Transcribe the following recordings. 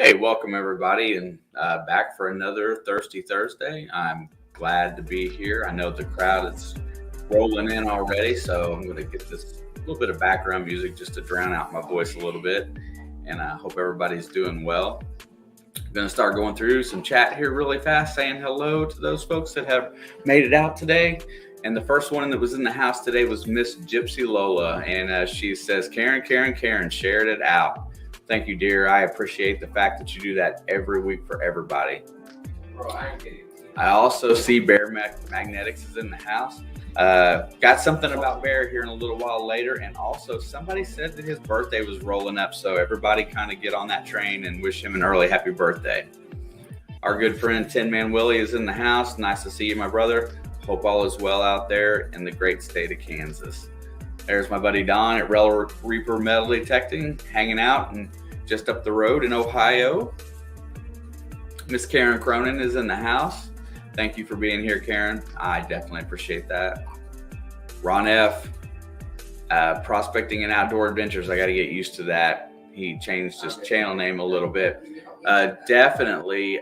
Hey, welcome everybody, and back for another Thirsty Thursday. I'm glad to be here. I know the crowd is rolling in already, so I'm going to get this little bit of background music just to drown out my voice a little bit. And I hope everybody's doing well. I'm going to start going through some chat here really fast, saying hello to those folks that have made it out today. And the first one that was in the house today was Miss Gypsy Lola, and she says, Karen, shared it out. Thank you, dear. I appreciate the fact that you do that every week for everybody. I also see Bear Magnetics is in the house. Got something about Bear here in a little while later. And also somebody said that his birthday was rolling up. So everybody kind of get on that train and wish him an early happy birthday. Our good friend Tin Man Willie is in the house. Nice to see you, my brother. Hope all is well out there in the great state of Kansas. There's my buddy Don at Rel Reaper Metal Detecting, hanging out and just up the road in Ohio. Miss Karen Cronin is in the house. Thank you for being here, Karen. I definitely appreciate that. Ron F, Prospecting and Outdoor Adventures. I got to get used to that. He changed his channel name a little bit. Definitely.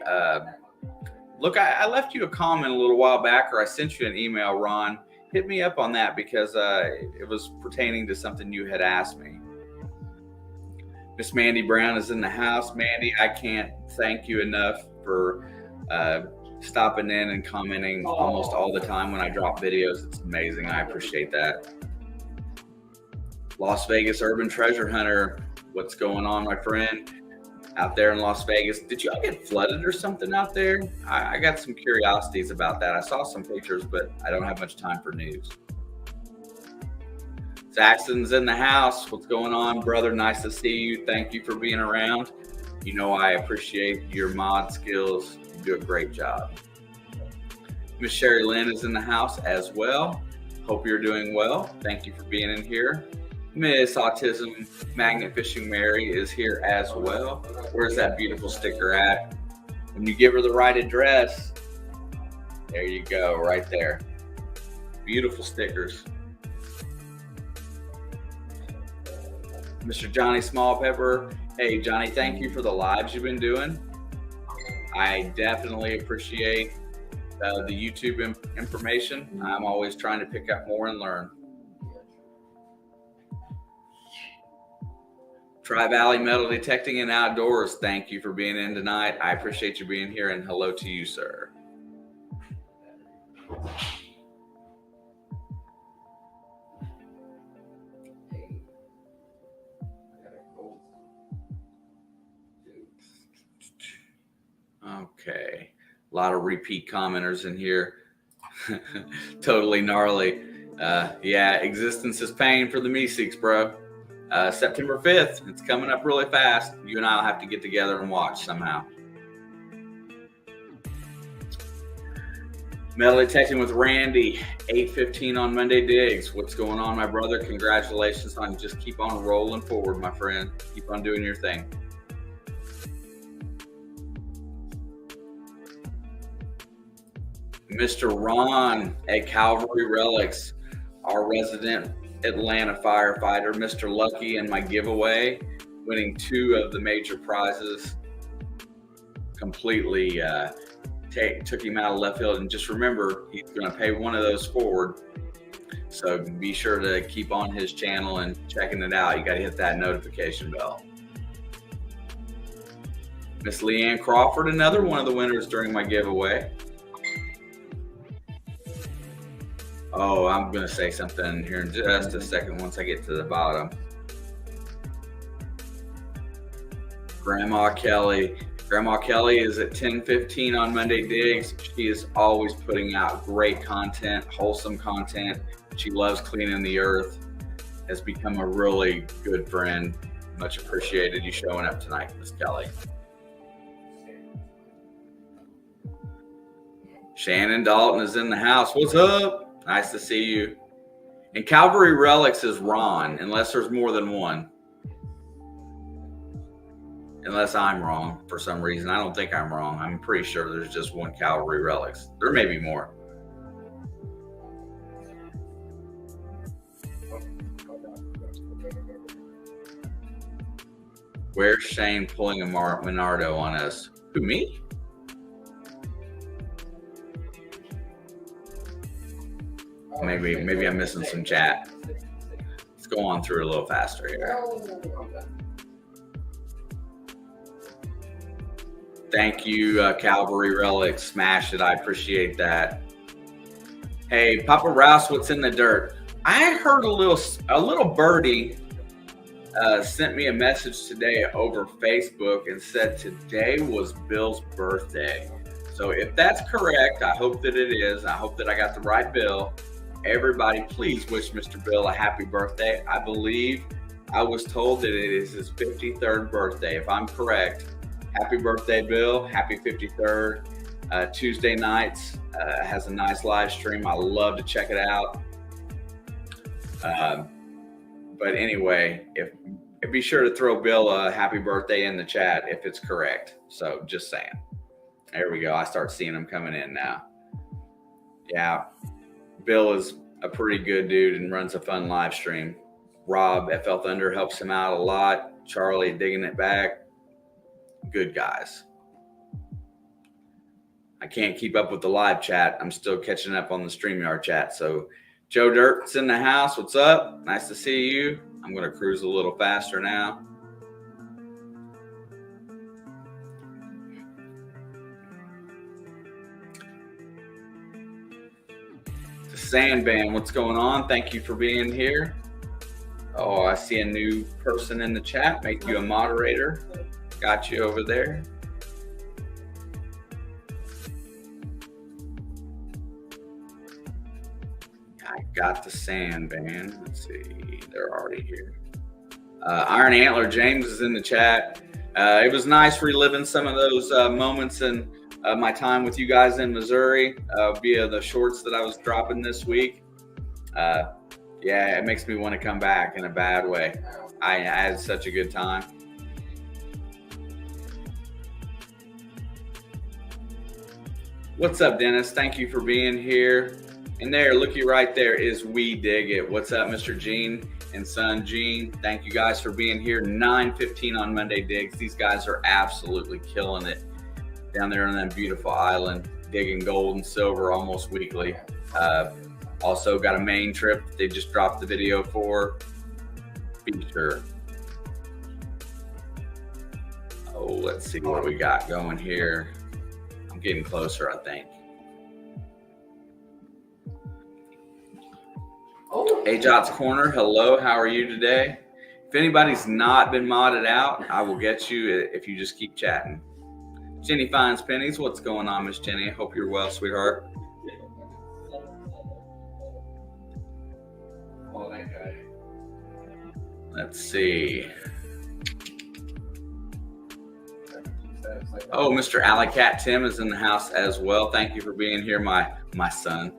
Look, I left you a comment a little while back, or I sent you an email, Ron. Hit me up on that because it was pertaining to something you had asked me. Miss Mandy Brown is in the house. Mandy, I can't thank you enough for stopping in and commenting almost all the time when I drop videos. It's amazing. I appreciate that. Las Vegas Urban Treasure Hunter, what's going on, my friend? Out there in Las Vegas. Did y'all get flooded or something out there? I got some curiosities about that. I saw some pictures, but I don't have much time for news. Saxon's in the house. What's going on, brother? Nice to see you. Thank you for being around. You know I appreciate your mod skills. You do a great job. Miss Sherry Lynn is in the house as well. Hope you're doing well. Thank you for being in here. Miss Autism Magnet Fishing Mary is here as well. Where's that beautiful sticker at? When you give her the right address, there you go, right there. Beautiful stickers. Mr. Johnny Smallpepper. Hey, Johnny, thank you for the lives you've been doing. I definitely appreciate the YouTube information. I'm always trying to pick up more and learn. Tri-Valley Metal Detecting and Outdoors, thank you for being in tonight. I appreciate you being here, and hello to you, sir. Okay, a lot of repeat commenters in here. Totally gnarly. Yeah, existence is pain for the Meeseeks, bro. September 5th, it's coming up really fast. You and I will have to get together and watch somehow. Metal Detecting with Randy, 8:15 on Monday Digs. What's going on, my brother? Congratulations on just keep on rolling forward, my friend. Keep on doing your thing. Mr. Ron at Calvary Relics, our resident Atlanta firefighter, Mr. Lucky, in my giveaway, winning 2 of the major prizes. Completely took him out of left field. And just remember, he's going to pay one of those forward. So be sure to keep on his channel and checking it out. You got to hit that notification bell. Miss Leanne Crawford, another one of the winners during my giveaway. Oh, I'm going to say something here in just a second once I get to the bottom. Grandma Kelly. Grandma Kelly is at 10:15 on Monday Digs. She is always putting out great content, wholesome content. She loves cleaning the earth. Has become a really good friend. Much appreciated you showing up tonight, Miss Kelly. Shannon Dalton is in the house. What's up? Nice to see you. And Calvary Relics is Ron, unless there's more than one. Unless I'm wrong for some reason. I don't think I'm wrong. I'm pretty sure there's just one Calvary Relics. There may be more. Where's Shane pulling a Monardo on us? Who, me? Maybe I'm missing some chat. Let's go on through a little faster here. Thank you, Calvary Relic. Smash it. I appreciate that. Hey, Papa Rouse, what's in the dirt? I heard a little birdie sent me a message today over Facebook and said today was Bill's birthday. So if that's correct, I hope that it is. I hope that I got the right Bill. Everybody, please wish Mr. Bill a happy birthday. I believe I was told that it is his 53rd birthday. If I'm correct, happy birthday, Bill. Happy 53rd. Tuesday nights has a nice live stream. I love to check it out. But anyway, if be sure to throw Bill a happy birthday in the chat if it's correct. So just saying. There we go. I start seeing them coming in now. Yeah, Bill is a pretty good dude and runs a fun live stream. Rob, FL Thunder, helps him out a lot. Charlie, digging it back. Good guys. I can't keep up with the live chat. I'm still catching up on the StreamYard chat. So Joe Dirt's in the house. What's up? Nice to see you. I'm going to cruise a little faster now. The Sandband, what's going on? Thank you for being here. Oh, I see a new person in the chat. Make you a moderator. Got you over there. I got the Sandband. Let's see. They're already here. Iron Antler James is in the chat. It was nice reliving some of those moments in my time with you guys in Missouri via the shorts that I was dropping this week. Yeah, it makes me want to come back in a bad way. I had such a good time. What's up, Dennis? Thank you for being here. And there, looky right there is We Dig It. What's up, Mr. Gene and son Gene? Thank you guys for being here. 9:15 on Monday Digs. These guys are absolutely killing it down there on that beautiful island, digging gold and silver almost weekly. Also got a main trip they just dropped the video for. Be sure. Oh, let's see what we got going here. I'm getting closer, I think. Ajot's Corner, hello, how are you today? If anybody's not been modded out, I will get you if you just keep chatting. Jenny Finds Pennies, what's going on, Miss Jenny? I hope you're well, sweetheart. Let's see. Oh, Mr. Alley Cat Tim is in the house as well. Thank you for being here, my son.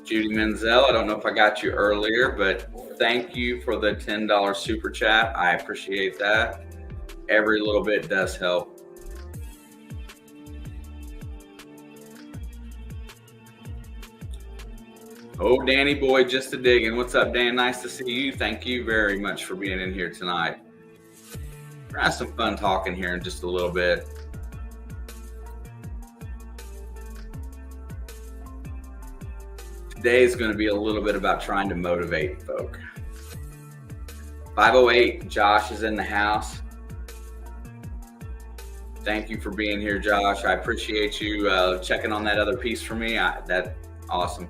Judy Menzel, I don't know if I got you earlier, but thank you for the $10 super chat. I appreciate that. Every little bit does help. Oh, Danny Boy, just a digging. What's up, Dan? Nice to see you. Thank you very much for being in here tonight. We're gonna have some fun talking here in just a little bit. Today is going to be a little bit about trying to motivate folk. 508, Josh is in the house. Thank you for being here, Josh. I appreciate you checking on that other piece for me. That's awesome.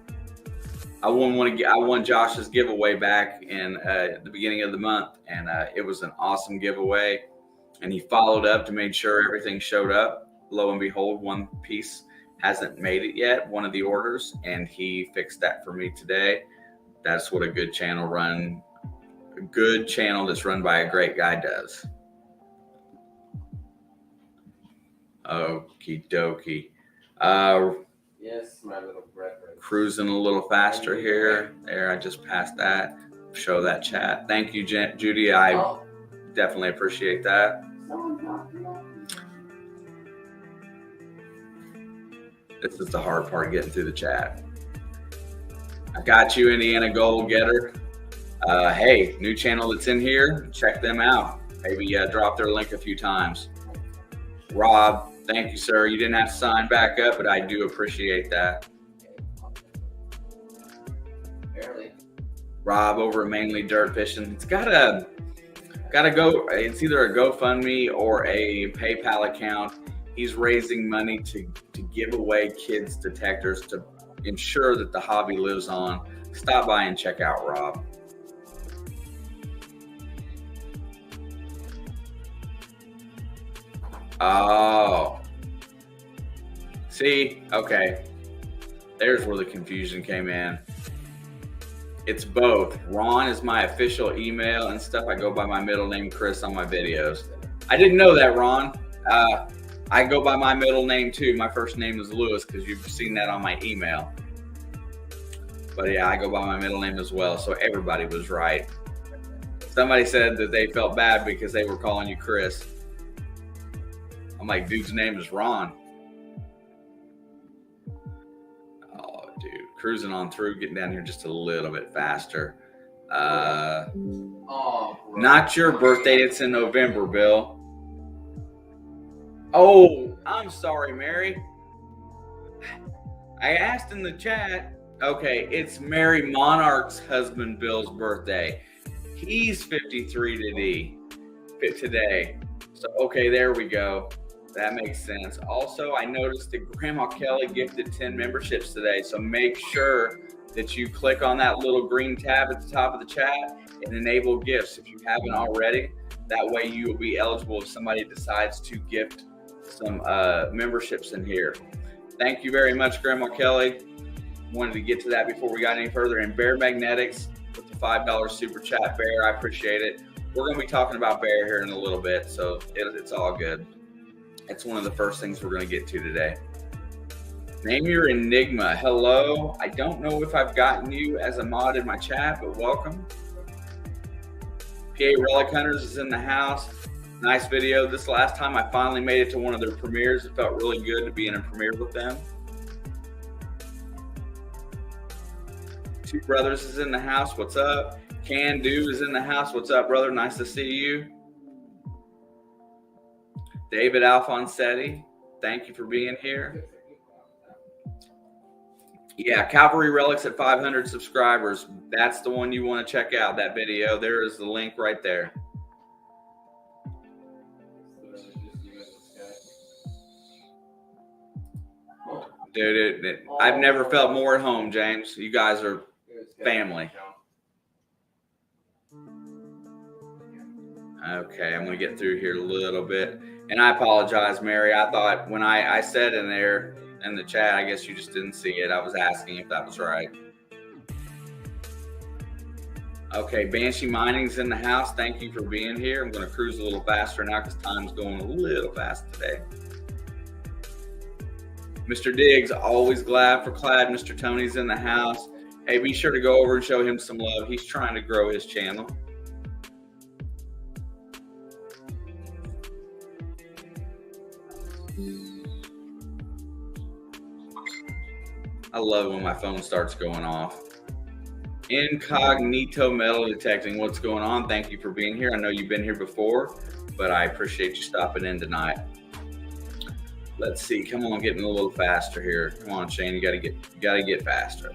I won Josh's giveaway back in the beginning of the month, and it was an awesome giveaway. And he followed up to make sure everything showed up. Lo and behold, one piece hasn't made it yet, one of the orders, and he fixed that for me today. That's what a good channel that's run by a great guy does. Okie dokie. Yes, my little brethren. Cruising a little faster here. There, I just passed that. Show that chat. Thank you, Judy. I definitely appreciate that. This is the hard part, getting through the chat. I got you, Indiana Goal Getter. Hey, new channel that's in here. Check them out. Maybe drop their link a few times. Rob, thank you, sir. You didn't have to sign back up, but I do appreciate that. Barely. Rob over at Mainly Dirt Fishing. It's gotta go. It's either a GoFundMe or a PayPal account. He's raising money to give away kids detectors to ensure that the hobby lives on. Stop by and check out Rob. Oh, see, okay. There's where the confusion came in. It's both. Ron is my official email and stuff. I go by my middle name, Chris, on my videos. I didn't know that, Ron. I go by my middle name too. My first name is Lewis because you've seen that on my email. But yeah, I go by my middle name as well. So everybody was right. Somebody said that they felt bad because they were calling you Chris. I'm like, dude's name is Ron. Oh, dude. Cruising on through, getting down here just a little bit faster. Not your birthday. It's in November, Bill. Oh, I'm sorry, Mary. I asked in the chat. Okay, it's Mary Monarch's husband, Bill's birthday. He's 53 today. So, okay, there we go. That makes sense. Also, I noticed that Grandma Kelly gifted 10 memberships today. So make sure that you click on that little green tab at the top of the chat and enable gifts if you haven't already. That way you will be eligible if somebody decides to gift some memberships in here. Thank you very much, Grandma Kelly. Wanted to get to that before we got any further. And Bear Magnetics with the $5 super chat. Bear, I appreciate it. We're going to be talking about Bear here in a little bit, so it's all good. It's one of the first things we're going to get to today. Name your enigma. Hello. I don't know if I've gotten you as a mod in my chat, but welcome. PA Relic Hunters is in the house. Nice video. This last time I finally made it to one of their premieres. It felt really good to be in a premiere with them. Two Brothers is in the house. What's up? Can Do is in the house. What's up, brother? Nice to see you. David Alfonsetti, thank you for being here. Yeah, Cavalry Relics at 500 subscribers. That's the one you want to check out, that video. There is the link right there. Dude, I've never felt more at home, James. You guys are family. Okay, I'm going to get through here a little bit. And I apologize, Mary. I thought when I said in there in the chat, I guess you just didn't see it. I was asking if that was right. Okay, Banshee Mining's in the house. Thank you for being here. I'm going to cruise a little faster now because time's going a little fast today. Mr. Diggs, always glad for Clad. Mr. Tony's in the house. Hey, be sure to go over and show him some love. He's trying to grow his channel. I love when my phone starts going off. Incognito metal detecting. What's going on? Thank you for being here. I know you've been here before, but I appreciate you stopping in tonight. Let's see. Come on, getting a little faster here. Come on, Shane. You gotta get faster.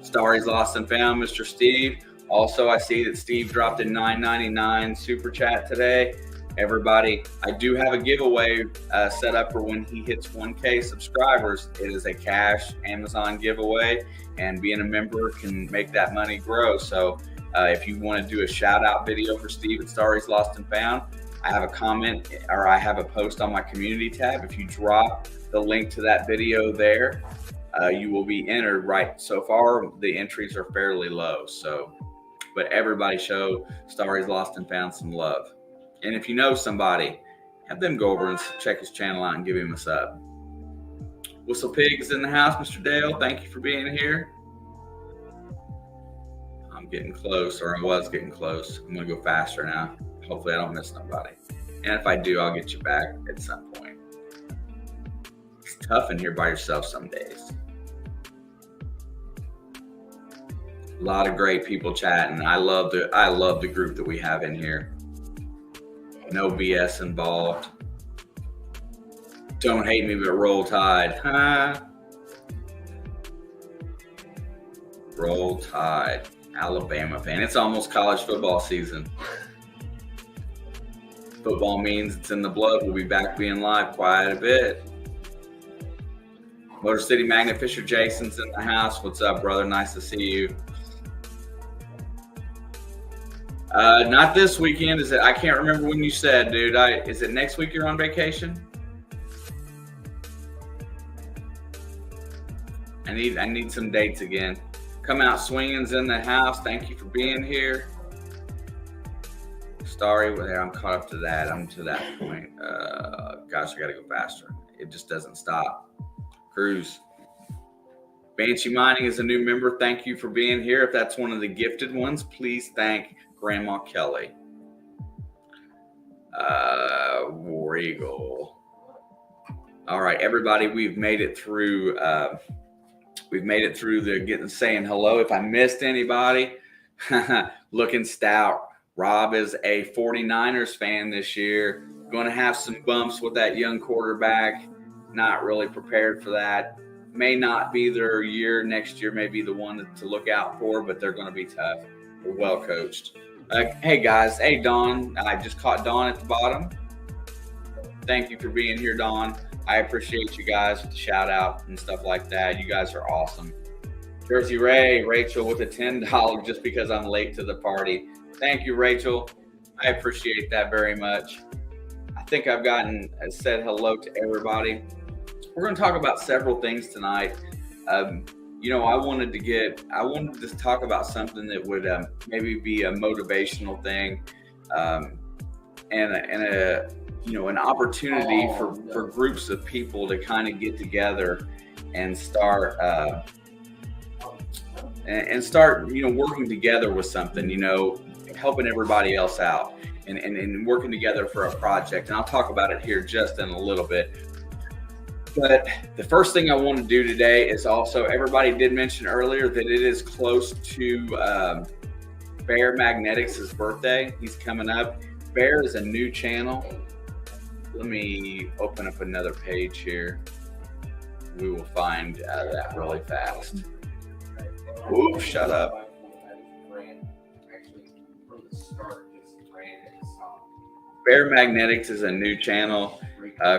Starry's Lost and Found, Mr. Steve. Also, I see that Steve dropped a $9.99 super chat today. Everybody, I do have a giveaway set up for when he hits 1K subscribers. It is a cash Amazon giveaway, and being a member can make that money grow. So if you want to do a shout out video for Steve at Starry's Lost and Found, I have a comment or I have a post on my community tab. If you drop the link to that video there, you will be entered. Right. So far, the entries are fairly low. So, but everybody show Starry's Lost and Found some love. And if you know somebody, have them go over and check his channel out and give him a sub. Whistle Pig is in the house, Mr. Dale. Thank you for being here. I'm getting close, or I was getting close. I'm going to go faster now. Hopefully I don't miss nobody. And if I do, I'll get you back at some point. It's tough in here by yourself some days. A lot of great people chatting. I love the group that we have in here. No BS involved. Don't hate me, but roll tide. Huh? Roll tide. Alabama fan. It's almost college football season. Football means it's in the blood. We'll be back being live quite a bit. Motor City Magnet Fisher Jason's in the house. What's up, brother? Nice to see you. Not this weekend. Is it? I can't remember when you said, dude. Is it next week you're on vacation? I need some dates again. Come Out Swinging's in the house. Thank you for being here. Starry, I'm caught up to that. I'm to that point. Gosh, I gotta go faster. It just doesn't stop. Cruz. Banshee Mining is a new member. Thank you for being here. If that's one of the gifted ones, please thank Grandma Kelly. War Eagle. All right, everybody, we've made it through. We've made it through the saying hello. If I missed anybody, looking stout. Rob is a 49ers fan this year. Going to have some bumps with that young quarterback. Not really prepared for that. May not be their year. Next year may be the one to look out for, but they're going to be tough. They're well coached. Hey, guys. Hey, Dawn. I just caught Dawn at the bottom. Thank you for being here, Dawn. I appreciate you guys with the shout out and stuff like that. You guys are awesome. Jersey Ray, Rachel with a $10 just because I'm late to the party. Thank you, Rachel. I appreciate that very much. I think I've said hello to everybody. We're going to talk about several things tonight. I wanted to talk about something that would maybe be a motivational thing, and an opportunity for groups of people to kind of get together and start working together with something, helping everybody else out and working together for a project. And I'll talk about it here just in a little bit. But the first thing I want to do today is also, everybody did mention earlier that it is close to Bear Magnetics' birthday. He's coming up. Bear is a new channel. Let me open up another page here. We will find that really fast. Ooh, shut up. Bear Magnetics is a new channel.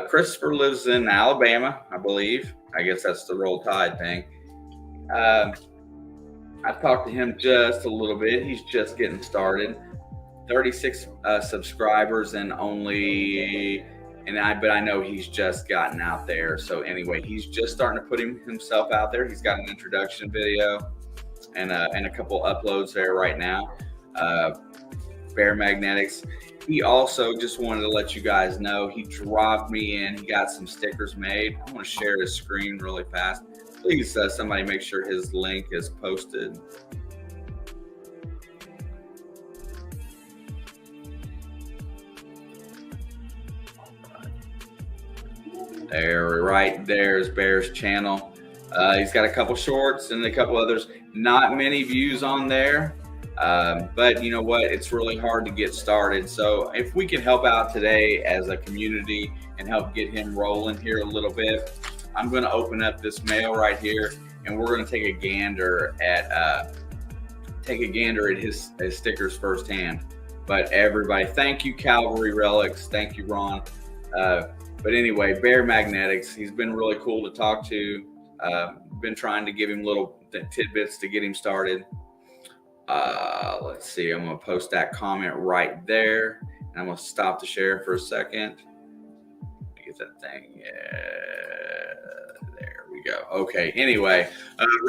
Christopher lives in Alabama, I believe. I guess that's the Roll Tide thing. I've talked to him just a little bit. He's just getting started. 36 subscribers but I know he's just gotten out there. So anyway, he's just starting to put himself out there. He's got an introduction video and a couple uploads there right now. Bear Magnetics. He also, just wanted to let you guys know, he dropped me in. He got some stickers made. I want to share his screen really fast. Please, somebody make sure his link is posted. Right there is Bear's channel. He's got a couple shorts and a couple others. Not many views on there. But you know what? It's really hard to get started. So if we can help out today as a community and help get him rolling here a little bit, I'm going to open up this mail right here, and we're going to take a gander at his stickers firsthand. But everybody, thank you, Calvary Relics. Thank you, Ron. But anyway, Bear Magnetics, he's been really cool to talk to. Been trying to give him little tidbits to get him started. Let's see. I'm going to post that comment right there. And I'm going to stop the share for a second. Get that thing. Yeah. There we go. Okay. Anyway,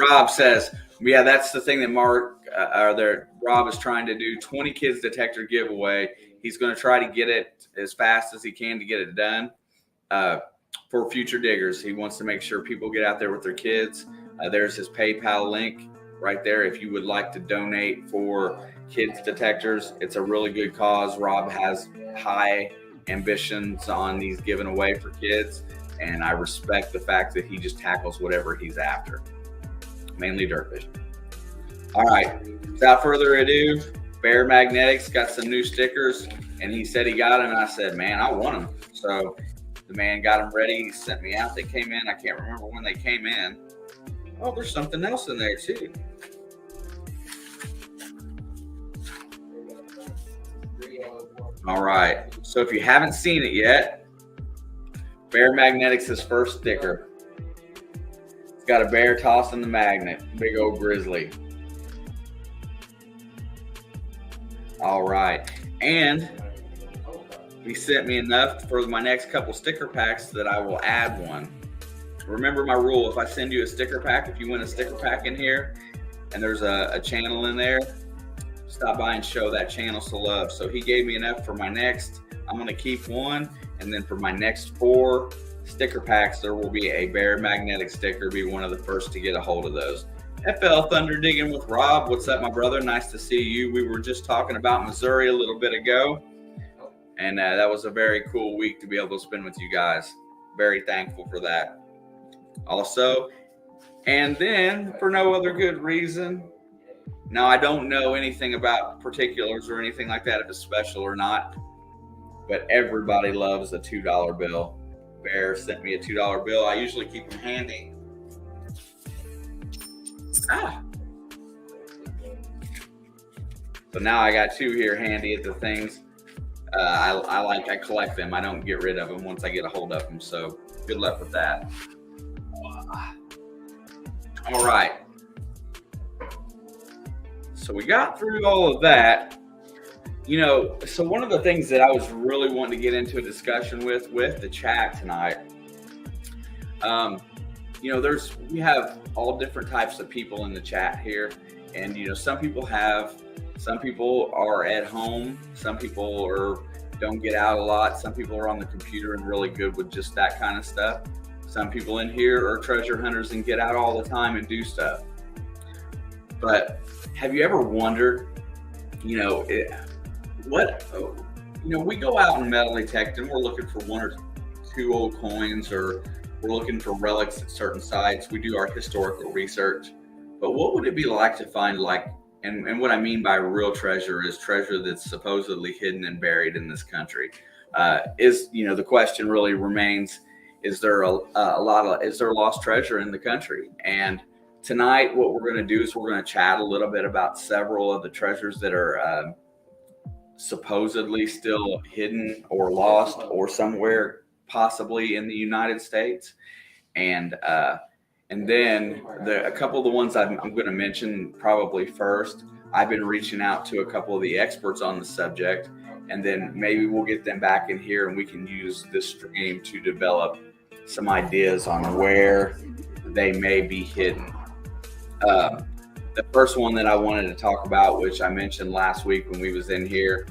Rob says, yeah, that's the thing that Rob is trying to do. 20 kids detector giveaway. He's going to try to get it as fast as he can to get it done. For future diggers, he wants to make sure people get out there with their kids. There's his PayPal link right there. If you would like to donate for kids detectors, it's a really good cause. Rob has high ambitions on these given away for kids, and I respect the fact that he just tackles whatever he's after, mainly dirt fishing. All right, Without further ado, Bear Magnetics got some new stickers, and he said he got them, and I said, man, I want them. So the man got them ready. He sent me out. They came in. I can't remember when they came in. Oh, there's something else in there too. All right. So if you haven't seen it yet, Bear Magnetics' first sticker. It's got a bear tossing the magnet. Big old grizzly. All right. And he sent me enough for my next couple sticker packs that I will add one. Remember my rule. If I send you a sticker pack, if you win a sticker pack in here and there's a channel in there, stop by and show that channel some love. So he gave me enough for my next. I'm going to keep one. And then for my next 4 sticker packs, there will be a Bear Magnetic sticker. Be one of the first to get a hold of those. FL Thunder Digging with Rob. What's up, my brother? Nice to see you. We were just talking about Missouri a little bit ago. And that was a very cool week to be able to spend with you guys. Very thankful for that. Also, and then for no other good reason, now I don't know anything about particulars or anything like that, if it's special or not, but everybody loves a $2 bill. Bear sent me a $2 bill. I usually keep them handy. So now I got 2 here handy at the things. I collect them. I don't get rid of them once I get a hold of them. So good luck with that. All right. So we got through all of that. You know, so one of the things that I was really wanting to get into a discussion with the chat tonight, you know, we have all different types of people in the chat here. And, you know, some people are at home. Some people don't get out a lot. Some people are on the computer and really good with just that kind of stuff. Some people in here are treasure hunters and get out all the time and do stuff. But have you ever wondered, you know, we go out and metal detect and we're looking for 1 or 2 old coins, or we're looking for relics at certain sites. We do our historical research. But what would it be like to find, like, and what I mean by real treasure is treasure that's supposedly hidden and buried in this country? The question really remains, is there is there lost treasure in the country? And tonight, what we're going to do is we're going to chat a little bit about several of the treasures that are supposedly still hidden or lost or somewhere possibly in the United States. And then a couple of the ones I'm going to mention probably first. I've been reaching out to a couple of the experts on the subject, and then maybe we'll get them back in here and we can use this stream to develop some ideas on where they may be hidden. The first one that I wanted to talk about, which I mentioned last week when we was in here,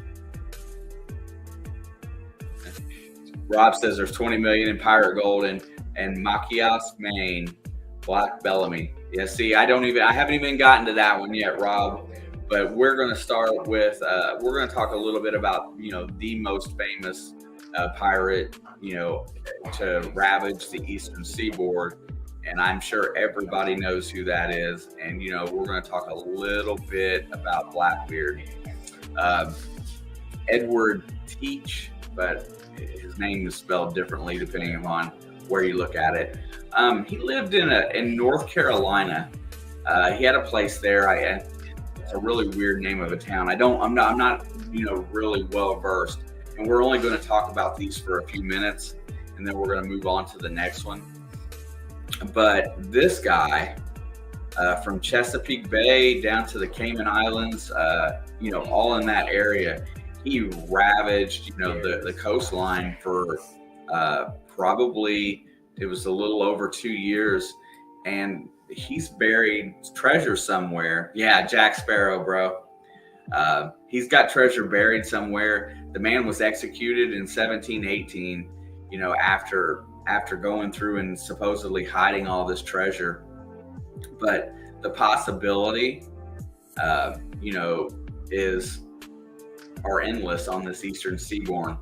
Rob says there's 20 million in pirate gold and Machias, Maine, Black Bellamy. Yeah, see, I haven't even gotten to that one yet, Rob. But we're going to start with, we're going to talk a little bit about, you know, the most famous pirate, you know, to ravage the eastern seaboard. And I'm sure everybody knows who that is. And, you know, we're going to talk a little bit about Blackbeard. Edward Teach, but his name is spelled differently depending upon where you look at it. He lived in North Carolina. He had a place there. It's a really weird name of a town. I'm not, you know, really well versed. And we're only going to talk about these for a few minutes, and then we're going to move on to the next one. But this guy, from Chesapeake Bay down to the Cayman Islands, you know, all in that area, he ravaged, you know, the coastline for probably, it was a little over 2 years, and he's buried treasure somewhere. Yeah, Jack Sparrow, bro. He's got treasure buried somewhere. The man was executed in 1718, you know, after going through and supposedly hiding all this treasure. But the possibility, you know, are endless on this eastern seaboard,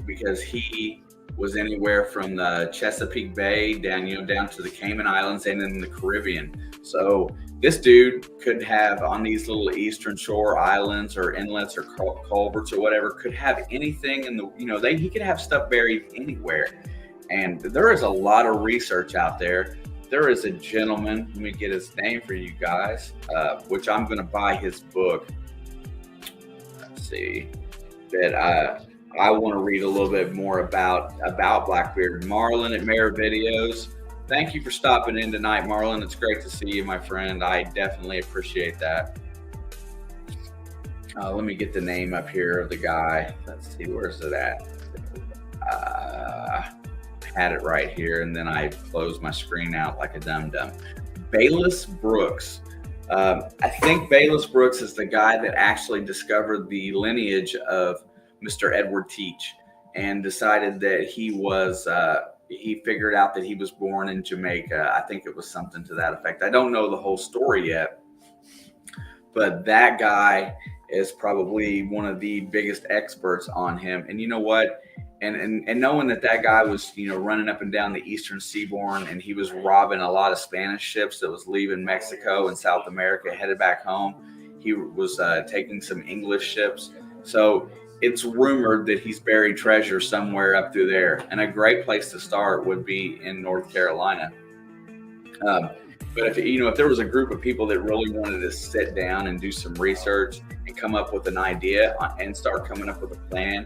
because he was anywhere from the Chesapeake Bay down to the Cayman Islands and in the Caribbean. So This dude could have on these little eastern shore islands or inlets or culverts or whatever, could have anything in the, he could have stuff buried anywhere. And there is a lot of research out there. There is a gentleman, let me get his name for you guys, which I'm going to buy his book. Let's see, that I want to read a little bit more about Blackbeard. Marlon at Mara Videos. Thank you for stopping in tonight, Marlon. It's great to see you, my friend. I definitely appreciate that. Let me get the name up here of the guy. Let's see, where's it at? Had it right here, and then I closed my screen out like a dum-dum. Bayless Brooks. I think Bayless Brooks is the guy that actually discovered the lineage of Mr. Edward Teach and decided that he figured out that he was born in Jamaica. I think it was something to that effect. I don't know the whole story yet, but that guy is probably one of the biggest experts on him. And you know what? And knowing that guy was, running up and down the eastern seaboard, and he was robbing a lot of Spanish ships that was leaving Mexico and South America, headed back home. He was taking some English ships. So it's rumored that he's buried treasure somewhere up through there. And a great place to start would be in North Carolina. But if there was a group of people that really wanted to sit down and do some research and come up with an idea and start coming up with a plan,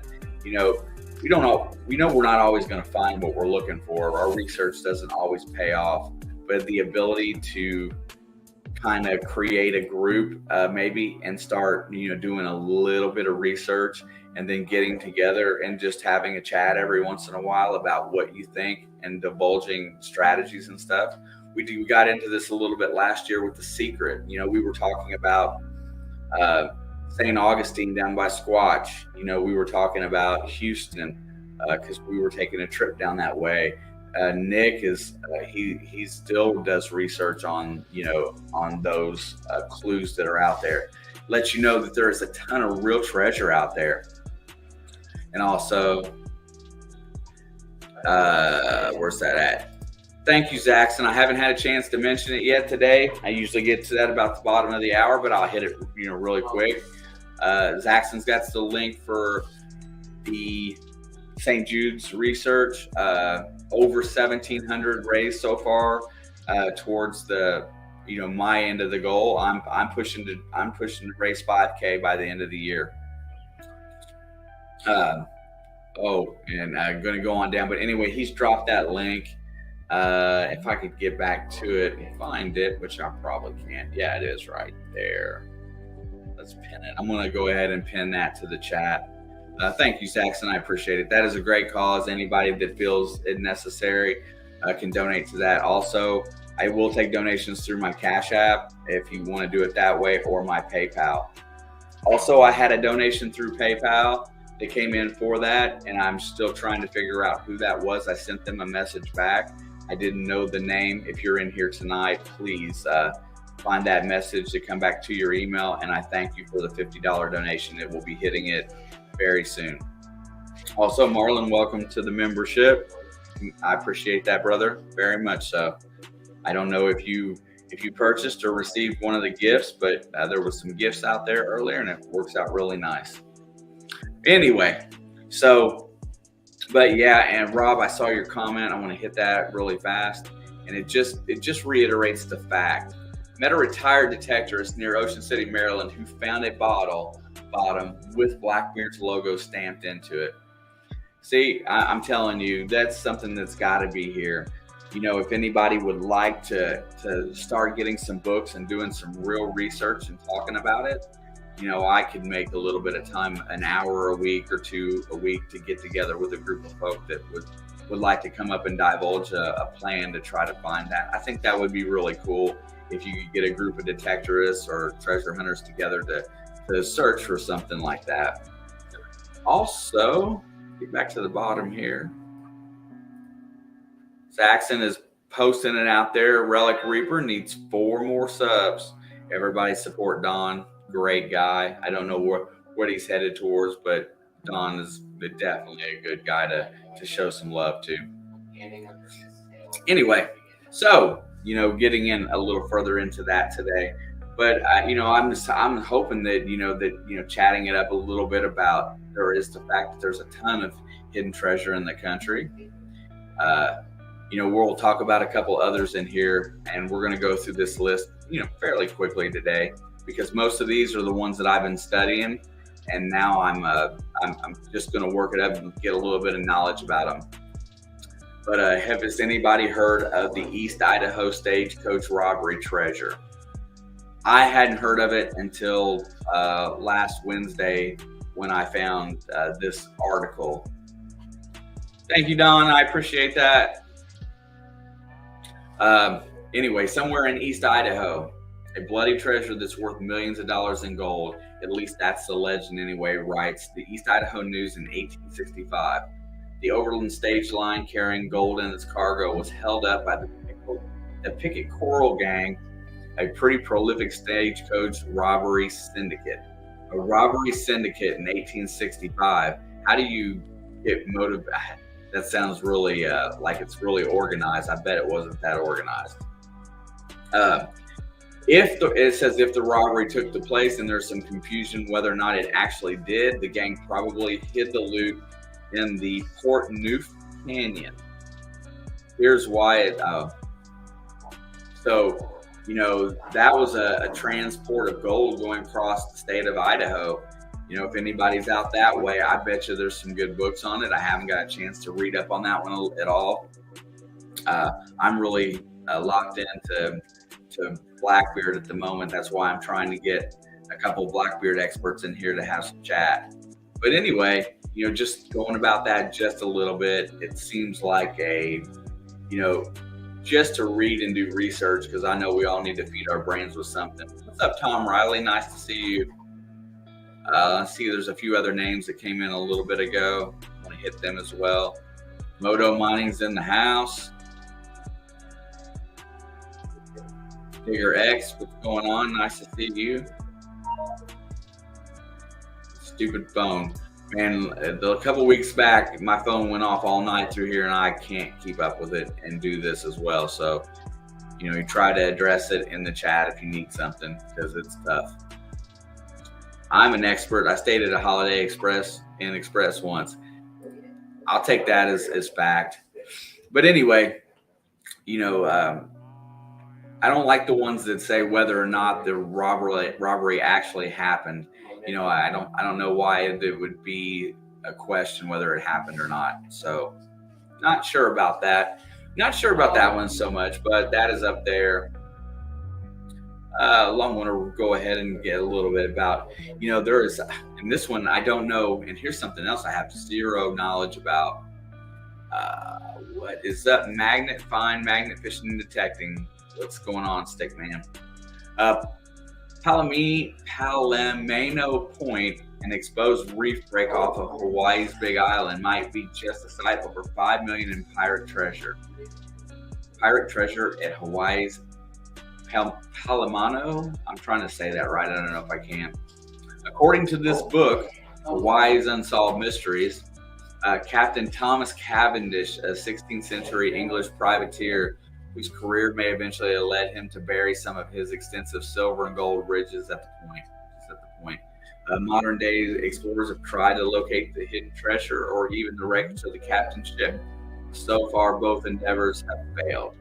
we know we're not always going to find what we're looking for. Our research doesn't always pay off, but the ability to kind of create a group maybe and start, doing a little bit of research and then getting together and just having a chat every once in a while about what you think and divulging strategies and stuff. We got into this a little bit last year with The Secret. We were talking about St. Augustine down by Squatch. We were talking about Houston because we were taking a trip down that way. Nick is he still does research on those clues that are out there. Let you know that there is a ton of real treasure out there. And also, where's that at? Thank you, Zaxxon. I haven't had a chance to mention it yet today. I usually get to that about the bottom of the hour, but I'll hit it, really quick. Zaxxon's got the link for the St. Jude's research. Over 1,700 raised so far towards the, my end of the goal. I'm pushing to raise 5K by the end of the year. And I'm going to go on down, but anyway, he's dropped that link. If I could get back to it and find it, which I probably can't. Yeah, it is right there. Let's pin it. I'm going to go ahead and pin that to the chat. Thank you, Zaxxon. I appreciate it. That is a great cause. Anybody that feels it necessary can donate to that. Also, I will take donations through my Cash App if you want to do it that way, or my PayPal. Also, I had a donation through PayPal that came in for that, and I'm still trying to figure out who that was. I sent them a message back. I didn't know the name. If you're in here tonight, please find that message to come back to your email, and I thank you for the $50 donation. It will be hitting it very soon. Also, Marlon, welcome to the membership. I appreciate that, brother, very much so. I don't know if you purchased or received one of the gifts, but there was some gifts out there earlier, and it works out really nice. Anyway, but yeah, and Rob, I saw your comment. I want to hit that really fast, and it just reiterates the fact. Met a retired detectorist near Ocean City, Maryland, who found a bottom with Blackbeard's logo stamped into it. See, I'm telling you, that's something that's got to be here. If anybody would like to start getting some books and doing some real research and talking about it, I could make a little bit of time, an hour a week or two a week, to get together with a group of folk that would like to come up and divulge a plan to try to find that. I think that would be really cool if you could get a group of detectorists or treasure hunters together to search for something like that. Also, get back to the bottom here. Zaxxon is posting it out there. Relic Reaper needs 4 more subs. Everybody support Don. Great guy. I don't know what he's headed towards, but Don is definitely a good guy to show some love to. Anyway, so getting in a little further into that today. But I'm hoping that chatting it up a little bit about the fact that there's a ton of hidden treasure in the country. We'll talk about a couple others in here, and we're going to go through this list, fairly quickly today, because most of these are the ones that I've been studying, and now I'm just going to work it up and get a little bit of knowledge about them. But has anybody heard of the East Idaho Stagecoach robbery treasure? I hadn't heard of it until last Wednesday when I found this article. Thank you, Don. I appreciate that. Anyway, somewhere in East Idaho, a bloody treasure that's worth millions of dollars in gold, at least that's the legend anyway, writes the East Idaho News in 1865. The overland stage line carrying gold in its cargo was held up by the Picket Coral Gang, a pretty prolific stagecoach robbery syndicate. A robbery syndicate in 1865. How do you get motivated? That sounds really like it's really organized. I bet it wasn't that organized. It says if the robbery took place and there's some confusion whether or not it actually did, the gang probably hid the loot in the Port Neuf Canyon. Here's why that was a transport of gold going across the state of Idaho. If anybody's out that way, I bet you there's some good books on it. I haven't got a chance to read up on that one at all. I'm really locked into Blackbeard at the moment. That's why I'm trying to get a couple of Blackbeard experts in here to have some chat. But anyway, just going about that just a little bit, it seems like just to read and do research, because I know we all need to feed our brains with something. What's up, Tom Riley? Nice to see you. I see there's a few other names that came in a little bit ago. I want to hit them as well. Moto Mining's in the house. Digger X, what's going on? Nice to see you. Stupid phone. Man, a couple weeks back, my phone went off all night through here, and I can't keep up with it and do this as well. So, you try to address it in the chat if you need something, because it's tough. I'm an expert. I stayed at a Holiday Inn Express once. I'll take that as fact. But anyway, I don't like the ones that say whether or not the robbery actually happened. I don't know why it would be a question whether it happened or not. So not sure about that. Not sure about that one so much, but that is up there. I want to go ahead and get a little bit about, there is, and this one I don't know, and here's something else I have zero knowledge about. What is up, magnet fishing and detecting? What's going on, Stickman? Palomino Point, an exposed reef break off of Hawaii's Big Island, might be just a site over $5 million in pirate treasure. Pirate treasure at Hawaii's Palomino. I'm trying to say that right. I don't know if I can. According to this book, Hawaii's Unsolved Mysteries, Captain Thomas Cavendish, a 16th century English privateer whose career may eventually have led him to bury some of his extensive silver and gold riches at the point. Modern day explorers have tried to locate the hidden treasure or even the wreckage of the captain's ship. So far, both endeavors have failed.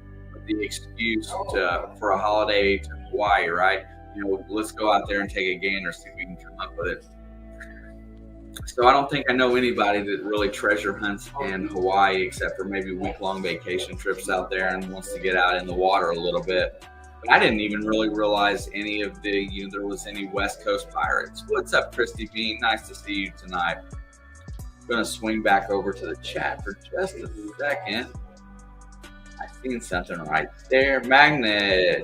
The excuse for a holiday to Hawaii, right? Let's go out there and take a gander, see if we can come up with it. So I don't think I know anybody that really treasure hunts in Hawaii, except for maybe week-long vacation trips out there and wants to get out in the water a little bit. But I didn't even really realize any of there was any West Coast pirates. What's up, Christy Bean? Nice to see you tonight. I'm going to swing back over to the chat for just a second. I've seen something right there. Magnet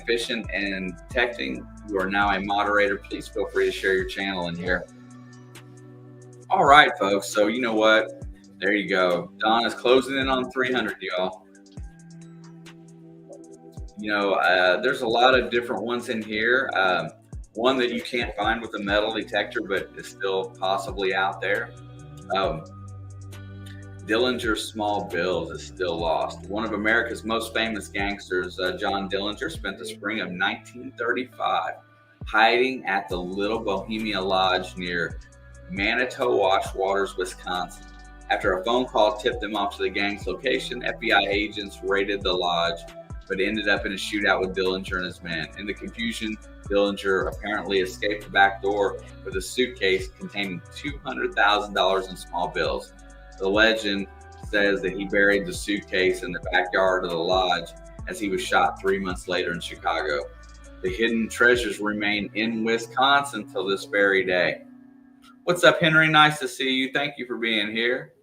fishing and detecting. You are now a moderator. Please feel free to share your channel in here. All right, folks. So you know what? There you go. Don is closing in on 300, y'all. There's a lot of different ones in here. One that you can't find with a metal detector, but is still possibly out there. Dillinger's small bills is still lost. One of America's most famous gangsters, John Dillinger, spent the spring of 1935 hiding at the Little Bohemia Lodge near Manitowoc Waters, Wisconsin. After a phone call tipped them off to the gang's location, FBI agents raided the lodge, but ended up in a shootout with Dillinger and his men. In the confusion, Dillinger apparently escaped the back door with a suitcase containing $200,000 in small bills. The legend says that he buried the suitcase in the backyard of the lodge as he was shot 3 months later in Chicago. The hidden treasures remain in Wisconsin till this very day. What's up, Henry? Nice to see you. Thank you for being here.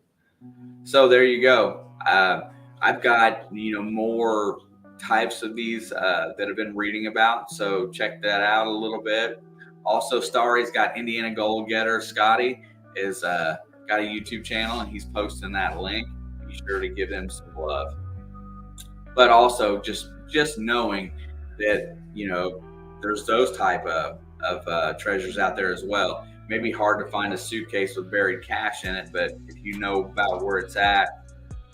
So there you go. I've got more types of these that I've been reading about. So check that out a little bit. Also, Starry's got Indiana Gold Getter. Scotty is got a YouTube channel, and he's posting that link. Be sure to give them some love. But also, just knowing that there's those type of treasures out there as well. Maybe hard to find a suitcase with buried cash in it, but if you know about where it's at,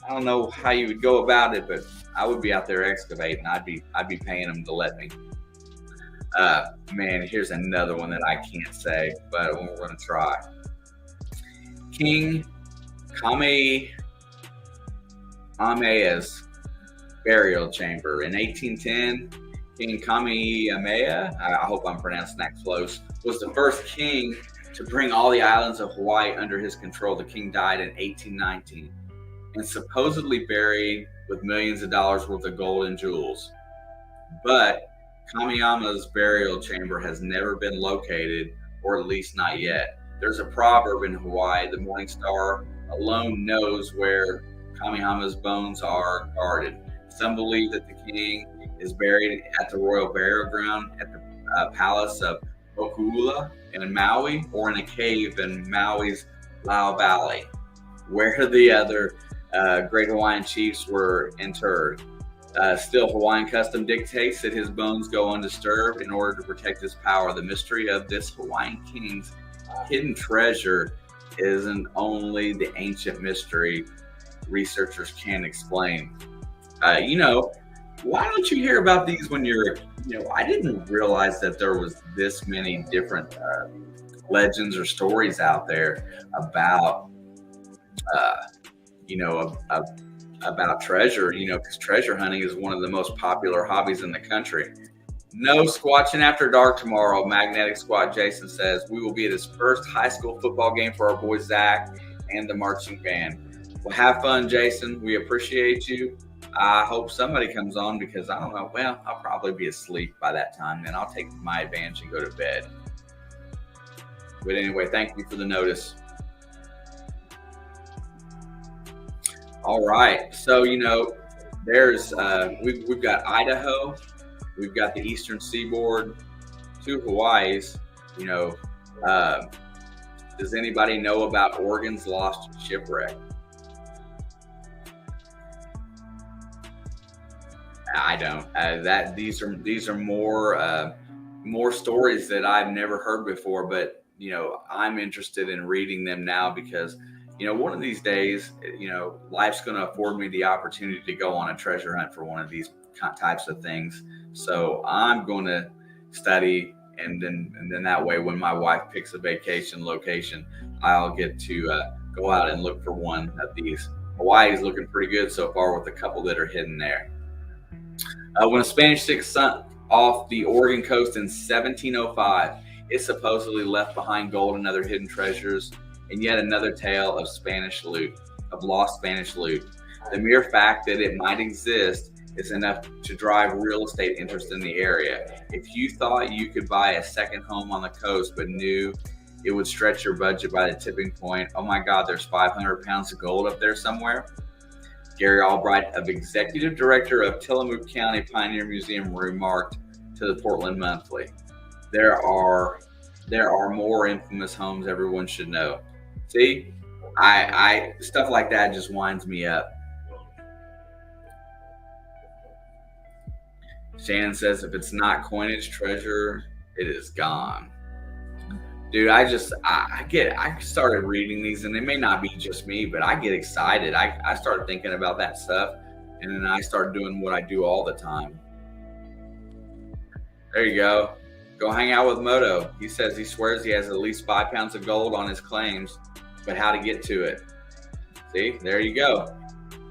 I don't know how you would go about it, but I would be out there excavating. I'd be paying them to let me. Man, here's another one that I can't say, but we're going to try. King Kamehameha's burial chamber. In 1810, King Kamehameha, I hope I'm pronouncing that close, was the first king to bring all the islands of Hawaii under his control. The king died in 1819 and supposedly buried with millions of dollars worth of gold and jewels. But Kamehameha's burial chamber has never been located, or at least not yet. There's a proverb in Hawaii: the morning star alone knows where Kamehameha's bones are guarded. Some believe that the king is buried at the royal burial ground at the palace of Okuula in Maui, or in a cave in Maui's Lau Valley, where the other great Hawaiian chiefs were interred. Still, Hawaiian custom dictates that his bones go undisturbed in order to protect his power. The mystery of this Hawaiian king's hidden treasure isn't only the ancient mystery researchers can't explain. Why don't you hear about these when you're, I didn't realize that there was this many different legends or stories out there about, about treasure, because treasure hunting is one of the most popular hobbies in the country. No squatching after dark tomorrow, Magnetic Squat Jason says. We will be at his first high school football game for our boy Zach and the marching band. Well, have fun, Jason. We appreciate you. I hope somebody comes on, because I don't know. Well, I'll probably be asleep by that time. Then I'll take my advantage and go to bed. But anyway, thank you for the notice. All right. So, there's we've got Idaho, we've got the Eastern Seaboard, 2 Hawaiis. Does anybody know about Oregon's lost shipwreck? I don't. These are more stories that I've never heard before, but I'm interested in reading them now, because one of these days, life's going to afford me the opportunity to go on a treasure hunt for one of these types of things. So I'm going to study, and then that way, when my wife picks a vacation location, I'll get to go out and look for one of these. Hawaii's looking pretty good so far with a couple that are hidden there. When a Spanish ship sunk off the Oregon coast in 1705, it supposedly left behind gold and other hidden treasures, and yet another tale of lost Spanish loot. The mere fact that it might exist is enough to drive real estate interest in the area. If you thought you could buy a second home on the coast but knew it would stretch your budget by the tipping point, oh my God, there's 500 pounds of gold up there somewhere. Gary Albright, of executive director of Tillamook County Pioneer Museum, remarked to the Portland Monthly, there are more infamous homes everyone should know. See, I stuff like that just winds me up. Shannon says, if it's not coinage treasure, it is gone. Dude, I started reading these, and it may not be just me, but I get excited. I started thinking about that stuff, and then I started doing what I do all the time. There you go. Go hang out with Moto. He says he swears he has at least 5 pounds of gold on his claims, but how to get to it. See, there you go.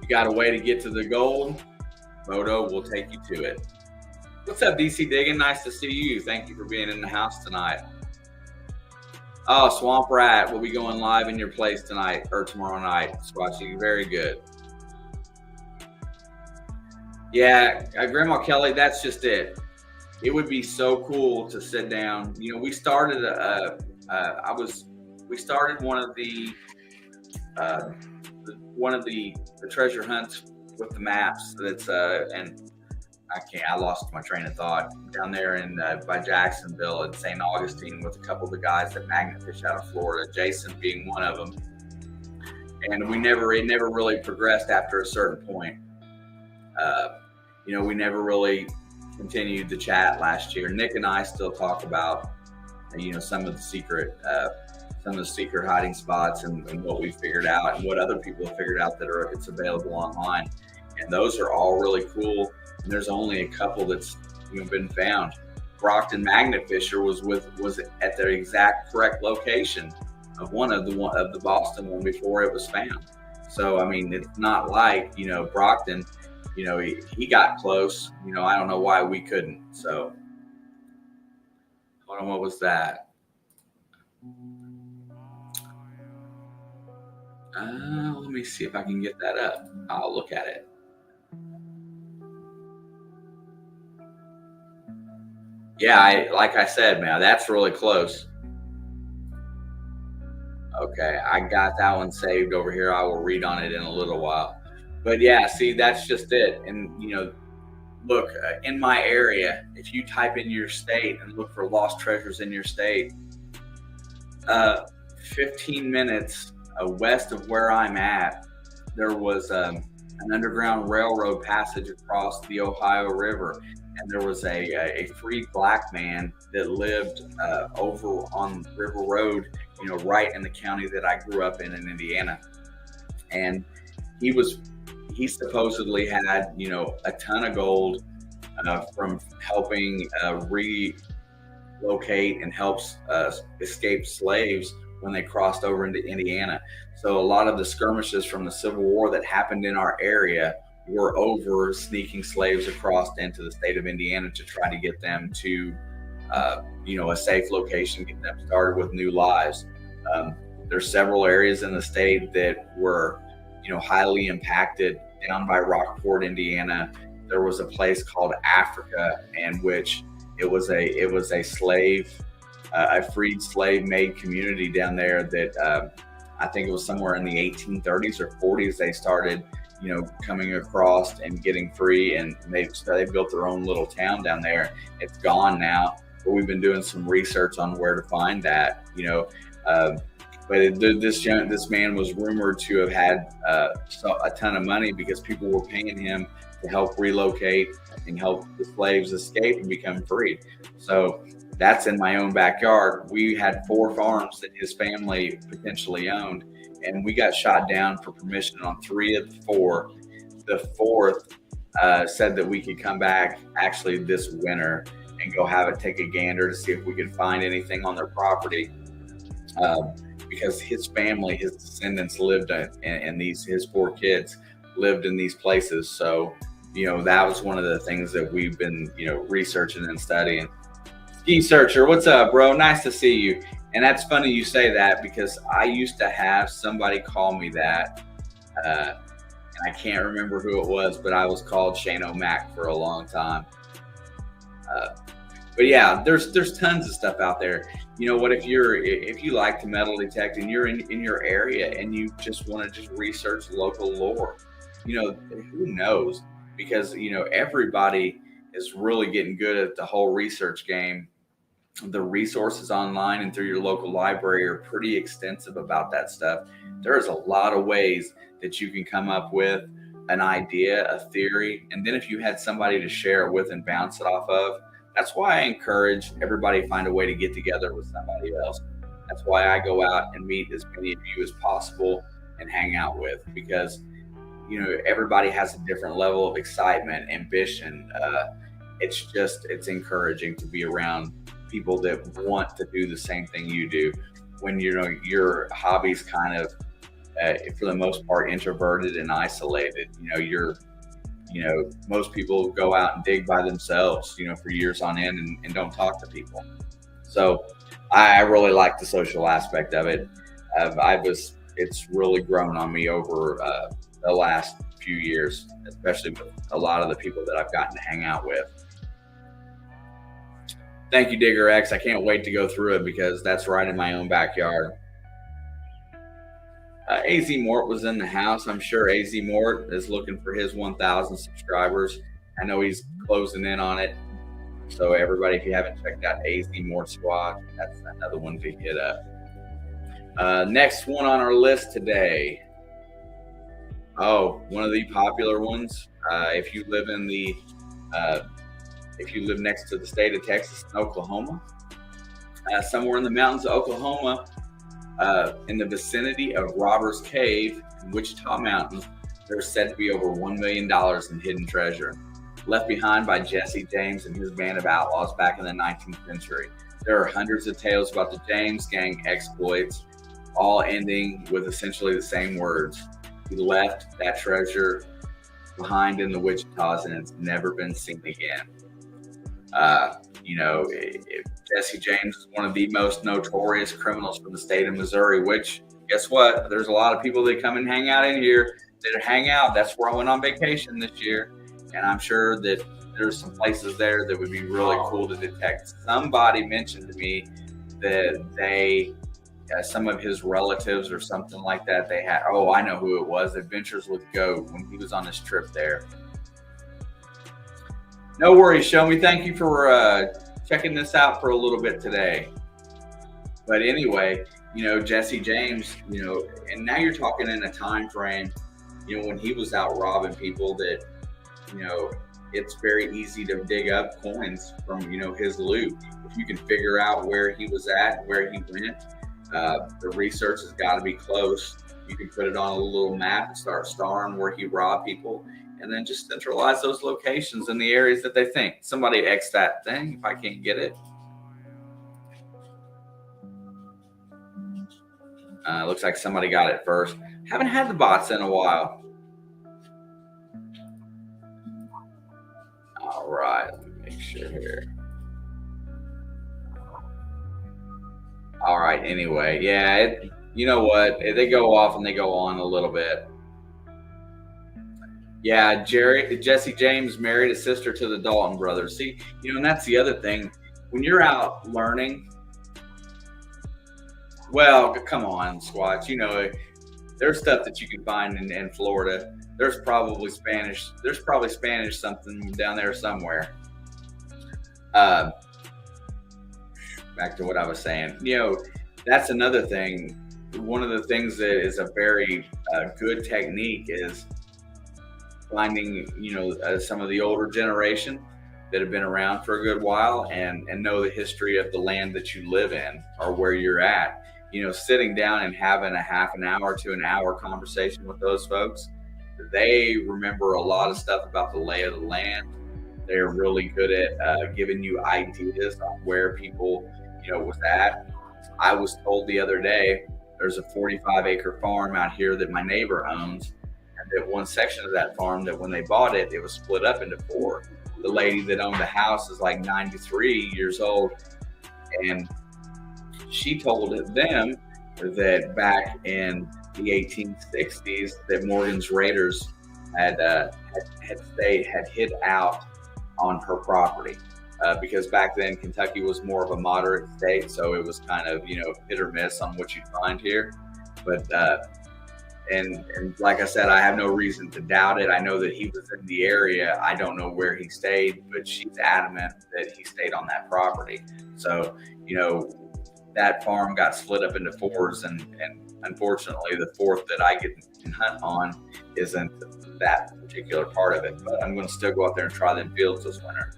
You got a way to get to the gold. Moto will take you to it. What's up, DC Diggin? Nice to see you. Thank you for being in the house tonight. Oh, Swamp Rat will be going live in your place tonight or tomorrow night. Squatchy, very good. Yeah, Grandma Kelly, that's just it. It would be so cool to sit down. You know, we started we started one of the treasure hunts with the maps. That's and I lost my train of thought down there in by Jacksonville and St. Augustine with a couple of the guys that magnet fish out of Florida, Jason being one of them. And it never really progressed after a certain point. You know, we never really continued the chat last year. Nick and I still talk about, you know, some of the secret hiding spots and what we figured out and what other people have figured out that it's available online. And those are all really cool. And there's only a couple that's, you know, been found. Brockton Magnet Fisher was at the exact correct location of the Boston one before it was found. So I mean, it's not like, you know, Brockton, you know, he got close. You know, I don't know why we couldn't. So hold on, what was that? Let me see if I can get that up. I'll look at it. Yeah, like I said, man, that's really close. Okay, I got that one saved over here. I will read on it in a little while. But yeah, see, that's just it. And, you know, look, in my area, if you type in your state and look for lost treasures in your state, 15 minutes west of where I'm at, there was an underground railroad passage across the Ohio River. And there was a freed black man that lived over on River Road, you know, right in the county that I grew up in Indiana. And he supposedly had, you know, a ton of gold from helping relocate and helps escape slaves when they crossed over into Indiana. So a lot of the skirmishes from the Civil War that happened in our area were over sneaking slaves across into the state of Indiana to try to get them to, you know, a safe location, get them started with new lives. There's several areas in the state that were, you know, highly impacted. Down by Rockport, Indiana, there was a place called Africa, in which it was a slave, a freed slave made community down there that I think it was somewhere in the 1830s or 40s they started, you know, coming across and getting free, and they built their own little town down there. It's gone now, but we've been doing some research on where to find that, you know. But this man was rumored to have had a ton of money because people were paying him to help relocate and help the slaves escape and become free. So that's in my own backyard. We had 4 farms that his family potentially owned, and we got shot down for permission on 3 of the 4. The 4th said that we could come back actually this winter and go take a gander to see if we could find anything on their property. Because his family, his descendants lived in his 4 kids lived in these places. So, you know, that was one of the things that we've been, you know, researching and studying. Ski Searcher, what's up, bro? Nice to see you. And that's funny you say that, because I used to have somebody call me that. And I can't remember who it was, but I was called Shane O'Mac for a long time. But yeah, there's tons of stuff out there. You know what, if you like to metal detect and you're in your area and you just want to just research local lore, you know, who knows? Because, you know, everybody is really getting good at the whole research game. The resources online and through your local library are pretty extensive about that stuff. There's a lot of ways that you can come up with an idea, a theory, and then if you had somebody to share it with and bounce it off of, that's why I encourage everybody to find a way to get together with somebody else. That's why I go out and meet as many of you as possible and hang out with, because everybody has a different level of excitement, ambition. It's encouraging to be around people that want to do the same thing you do. When your hobby's kind of, for the most part, introverted and isolated. Most people go out and dig by themselves, for years on end and don't talk to people. So I really like the social aspect of it. It's really grown on me over the last few years, especially with a lot of the people that I've gotten to hang out with. Thank you, Digger X. I can't wait to go through it because that's right in my own backyard. AZ Mort was in the house. I'm sure AZ Mort is looking for his 1,000 subscribers. I know he's closing in on it. So everybody, if you haven't checked out AZ Mort Squad, that's another one to hit up. Next one on our list today. Oh, one of the popular ones. If you live next to the state of Texas and Oklahoma, somewhere in the mountains of Oklahoma, in the vicinity of Robbers Cave in Wichita Mountains, there's said to be over $1 million in hidden treasure, left behind by Jesse James and his band of outlaws back in the 19th century. There are hundreds of tales about the James gang exploits, all ending with essentially the same words. He left that treasure behind in the Wichitas and it's never been seen again. Jesse James is one of the most notorious criminals from the state of Missouri, which, guess what? There's a lot of people that come and hang out in here that hang out. That's where I went on vacation this year. And I'm sure that there's some places there that would be really cool to detect. Somebody mentioned to me that some of his relatives or something like that, they had, I know who it was, Adventures with Goat, when he was on his trip there. No worries, Show Me. Thank you for checking this out for a little bit today. But anyway, Jesse James, and now you're talking in a time frame, when he was out robbing people that, it's very easy to dig up coins from, his loot. If you can figure out where he was at, where he went, the research has got to be close. You can put it on a little map and start starring where he robbed people, and then just centralize those locations in the areas that they think. Somebody X that thing if I can't get it. Looks like somebody got it first. Haven't had the bots in a while. All right, let me make sure here. All right, anyway, yeah, you know what? They go off and they go on a little bit. Yeah, Jesse James married a sister to the Dalton brothers. See, and that's the other thing. When you're out learning, well, come on, Squatch. There's stuff that you can find in Florida. There's probably Spanish. There's probably Spanish something down there somewhere. Back to what I was saying. That's another thing. One of the things that is a very good technique is finding, some of the older generation that have been around for a good while and know the history of the land that you live in or where you're at. Sitting down and having a half an hour to an hour conversation with those folks, they remember a lot of stuff about the lay of the land. They're really good at giving you ideas on where people, was at. I was told the other day, there's a 45-acre farm out here that my neighbor owns. And that one section of that farm, that when they bought it, it was split up into 4. The lady that owned the house is like 93 years old. And she told them that back in the 1860s that Morgan's Raiders had hid out on her property. Because back then Kentucky was more of a moderate state, so it was kind of hit or miss on what you'd find here. But and like I said, I have no reason to doubt it. I know that he was in the area. I don't know where he stayed, but she's adamant that he stayed on that property. So that farm got split up into 4s, and unfortunately the 4th that I can hunt on isn't that particular part of it. But I'm going to still go out there and try them fields this winter.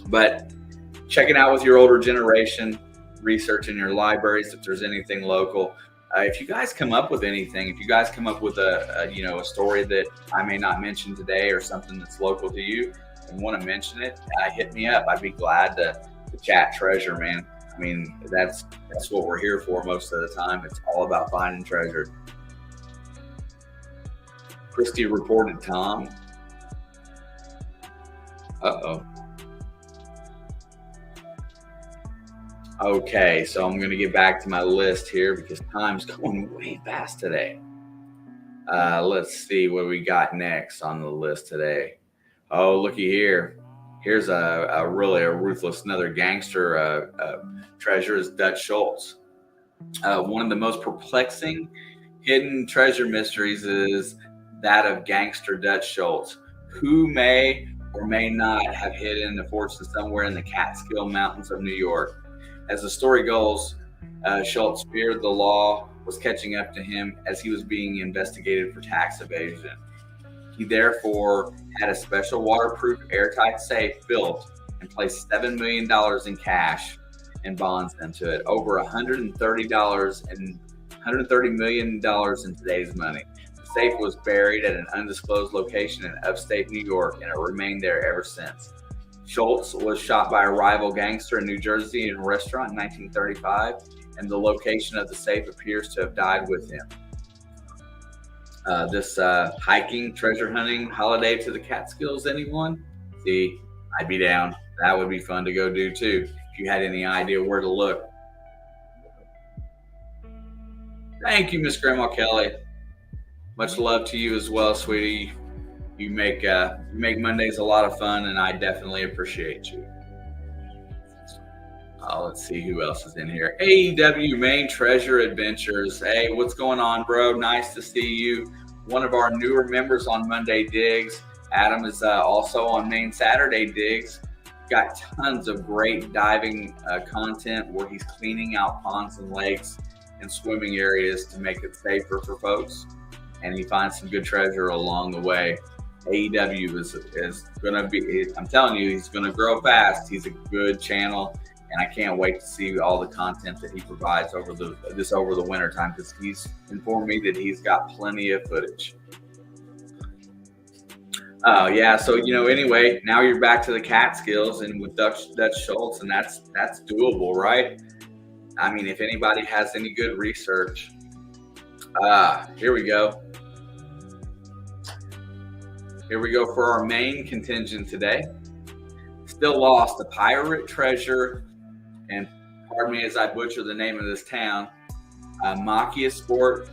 But check it out with your older generation. research in your libraries if there's anything local. If you guys come up with anything, if you guys come up with a story that I may not mention today or something that's local to you and want to mention it, hit me up. I'd be glad to chat treasure, man. I mean, that's what we're here for most of the time. It's all about finding treasure. Christy reported Tom. Uh-oh. Okay, so I'm going to get back to my list here because time's going way fast today. Let's see what we got next on the list today. Oh, looky here. Here's a really ruthless, another gangster treasure is Dutch Schultz. One of the most perplexing hidden treasure mysteries is that of gangster Dutch Schultz, who may or may not have hidden a fortune somewhere in the Catskill Mountains of New York. As the story goes, Schultz feared the law was catching up to him as he was being investigated for tax evasion. He therefore had a special waterproof, airtight safe built and placed $7 million in cash and bonds into it, over $130 million in today's money. The safe was buried at an undisclosed location in upstate New York, and it remained there ever since. Schultz was shot by a rival gangster in New Jersey in a restaurant in 1935, and the location of the safe appears to have died with him. This hiking, treasure hunting holiday to the Catskills, anyone? See, I'd be down. That would be fun to go do too, if you had any idea where to look. Thank you, Miss Grandma Kelly. Much love to you as well, sweetie. You make Mondays a lot of fun, and I definitely appreciate you. Let's see who else is in here. AEW Main Treasure Adventures. Hey, what's going on, bro? Nice to see you. One of our newer members on Monday Digs. Adam is also on Main Saturday Digs. Got tons of great diving content where he's cleaning out ponds and lakes and swimming areas to make it safer for folks. And he finds some good treasure along the way. AEW is going to be, I'm telling you, he's going to grow fast. He's a good channel, and I can't wait to see all the content that he provides over the winter time, because he's informed me that he's got plenty of footage. Yeah, so anyway, now you're back to the Catskills and with Dutch Schultz, and that's doable, right? I mean, if anybody has any good research, here we go. Here we go for our main contingent today. Still lost, a pirate treasure, and pardon me as I butcher the name of this town, Machiasport,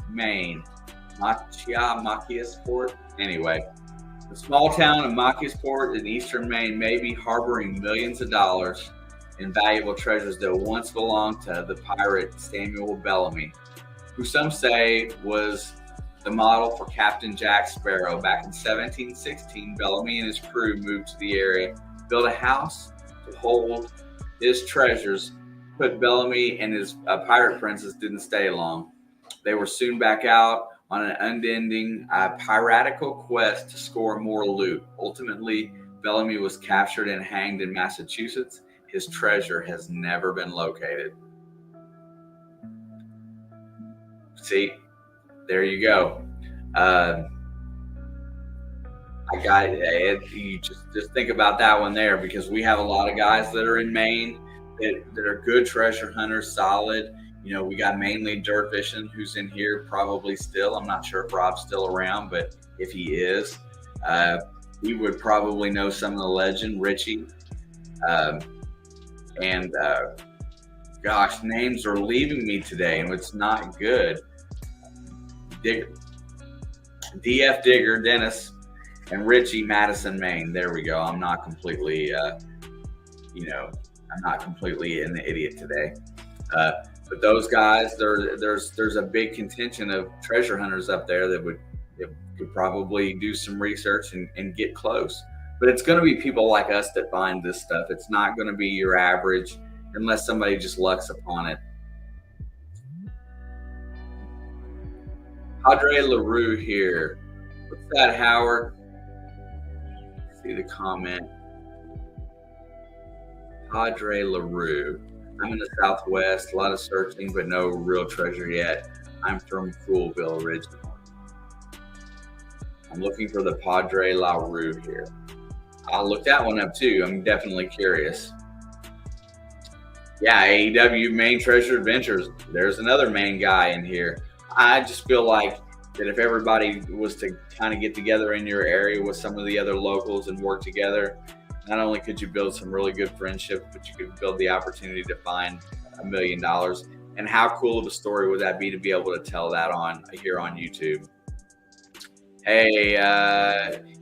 Maine. Machiasport. Anyway, the small town of Machiasport in eastern Maine may be harboring millions of dollars in valuable treasures that once belonged to the pirate Samuel Bellamy, who some say was the model for Captain Jack Sparrow. Back in 1716, Bellamy and his crew moved to the area, built a house to hold his treasures, but Bellamy and his pirate princes didn't stay long. They were soon back out on an unending piratical quest to score more loot. Ultimately, Bellamy was captured and hanged in Massachusetts. His treasure has never been located. See? There you go. I got it. You just think about that one there, because we have a lot of guys that are in Maine that are good treasure hunters, solid. We got mainly Dirt Fishing, who's in here probably still. I'm not sure if Rob's still around, but if he is, he would probably know some of the legend, Richie. Gosh, names are leaving me today, and it's not good. Digger, DF Digger, Dennis, and Richie, Madison, Maine. There we go. I'm not completely, I'm not completely an idiot today. But those guys, there's a big contingent of treasure hunters up there that could probably do some research and get close. But it's going to be people like us that find this stuff. It's not going to be your average, unless somebody just lucks upon it. Padre LaRue here. What's that, Howard? Let's see the comment. Padre LaRue. I'm in the Southwest, a lot of searching, but no real treasure yet. I'm from Coolville originally. I'm looking for the Padre LaRue here. I'll look that one up too. I'm definitely curious. Yeah, AEW Main Treasure Adventures. There's another main guy in here. I just feel like that if everybody was to kind of get together in your area with some of the other locals and work together, not only could you build some really good friendships, but you could build the opportunity to find $1 million. And how cool of a story would that be to be able to tell that on here on YouTube? Hey,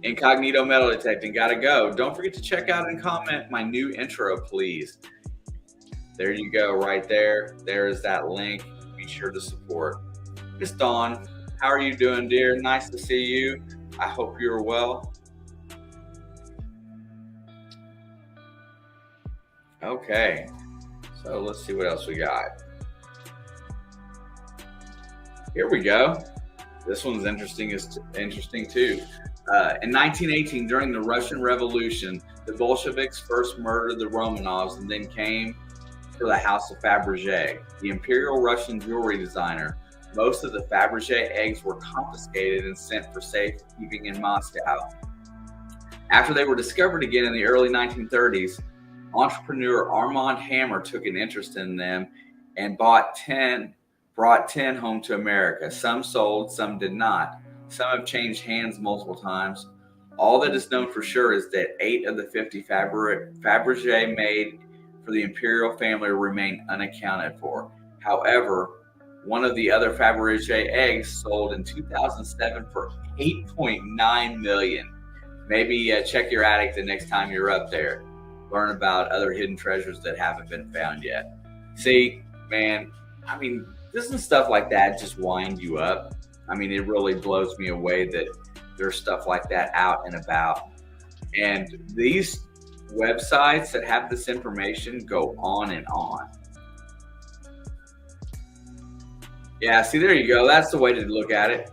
Incognito Metal Detecting, gotta go. Don't forget to check out and comment my new intro, please. There you go, right there. There is that link. Be sure to support. Miss Dawn, how are you doing, dear? Nice to see you. I hope you're well. Okay, so let's see what else we got. Here we go. This one's interesting too. In 1918, during the Russian Revolution, the Bolsheviks first murdered the Romanovs and then came for the House of Fabergé, the Imperial Russian jewelry designer. Most of the Fabergé eggs were confiscated and sent for safekeeping in Moscow. After they were discovered again in the early 1930s, entrepreneur Armand Hammer took an interest in them and brought 10 home to America. Some sold, some did not. Some have changed hands multiple times. All that is known for sure is that 8 of the 50 Fabergé made for the imperial family remain unaccounted for. However, one of the other Fabergé eggs sold in 2007 for $8.9 million. Maybe check your attic the next time you're up there. Learn about other hidden treasures that haven't been found yet. See, man, I mean, doesn't stuff like that just wind you up? I mean, it really blows me away that there's stuff like that out and about. And these websites that have this information go on and on. Yeah, see, there you go. That's the way to look at it.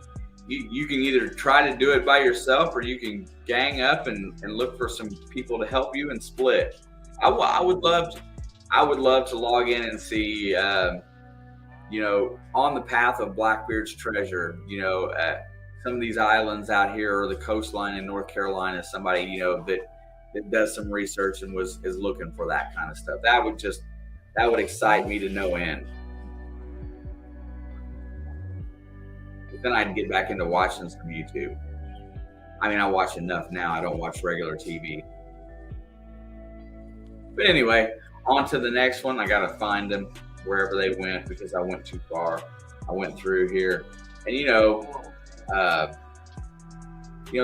You can either try to do it by yourself, or you can gang up and look for some people to help you and split. I would love to log in and see, on the path of Blackbeard's treasure, some of these islands out here or the coastline in North Carolina, somebody, that does some research and is looking for that kind of stuff. That would excite me to no end. But then I'd get back into watching some YouTube. I mean, I watch enough now. I don't watch regular TV. But anyway, on to the next one. I got to find them wherever they went because I went too far. I went through here. And,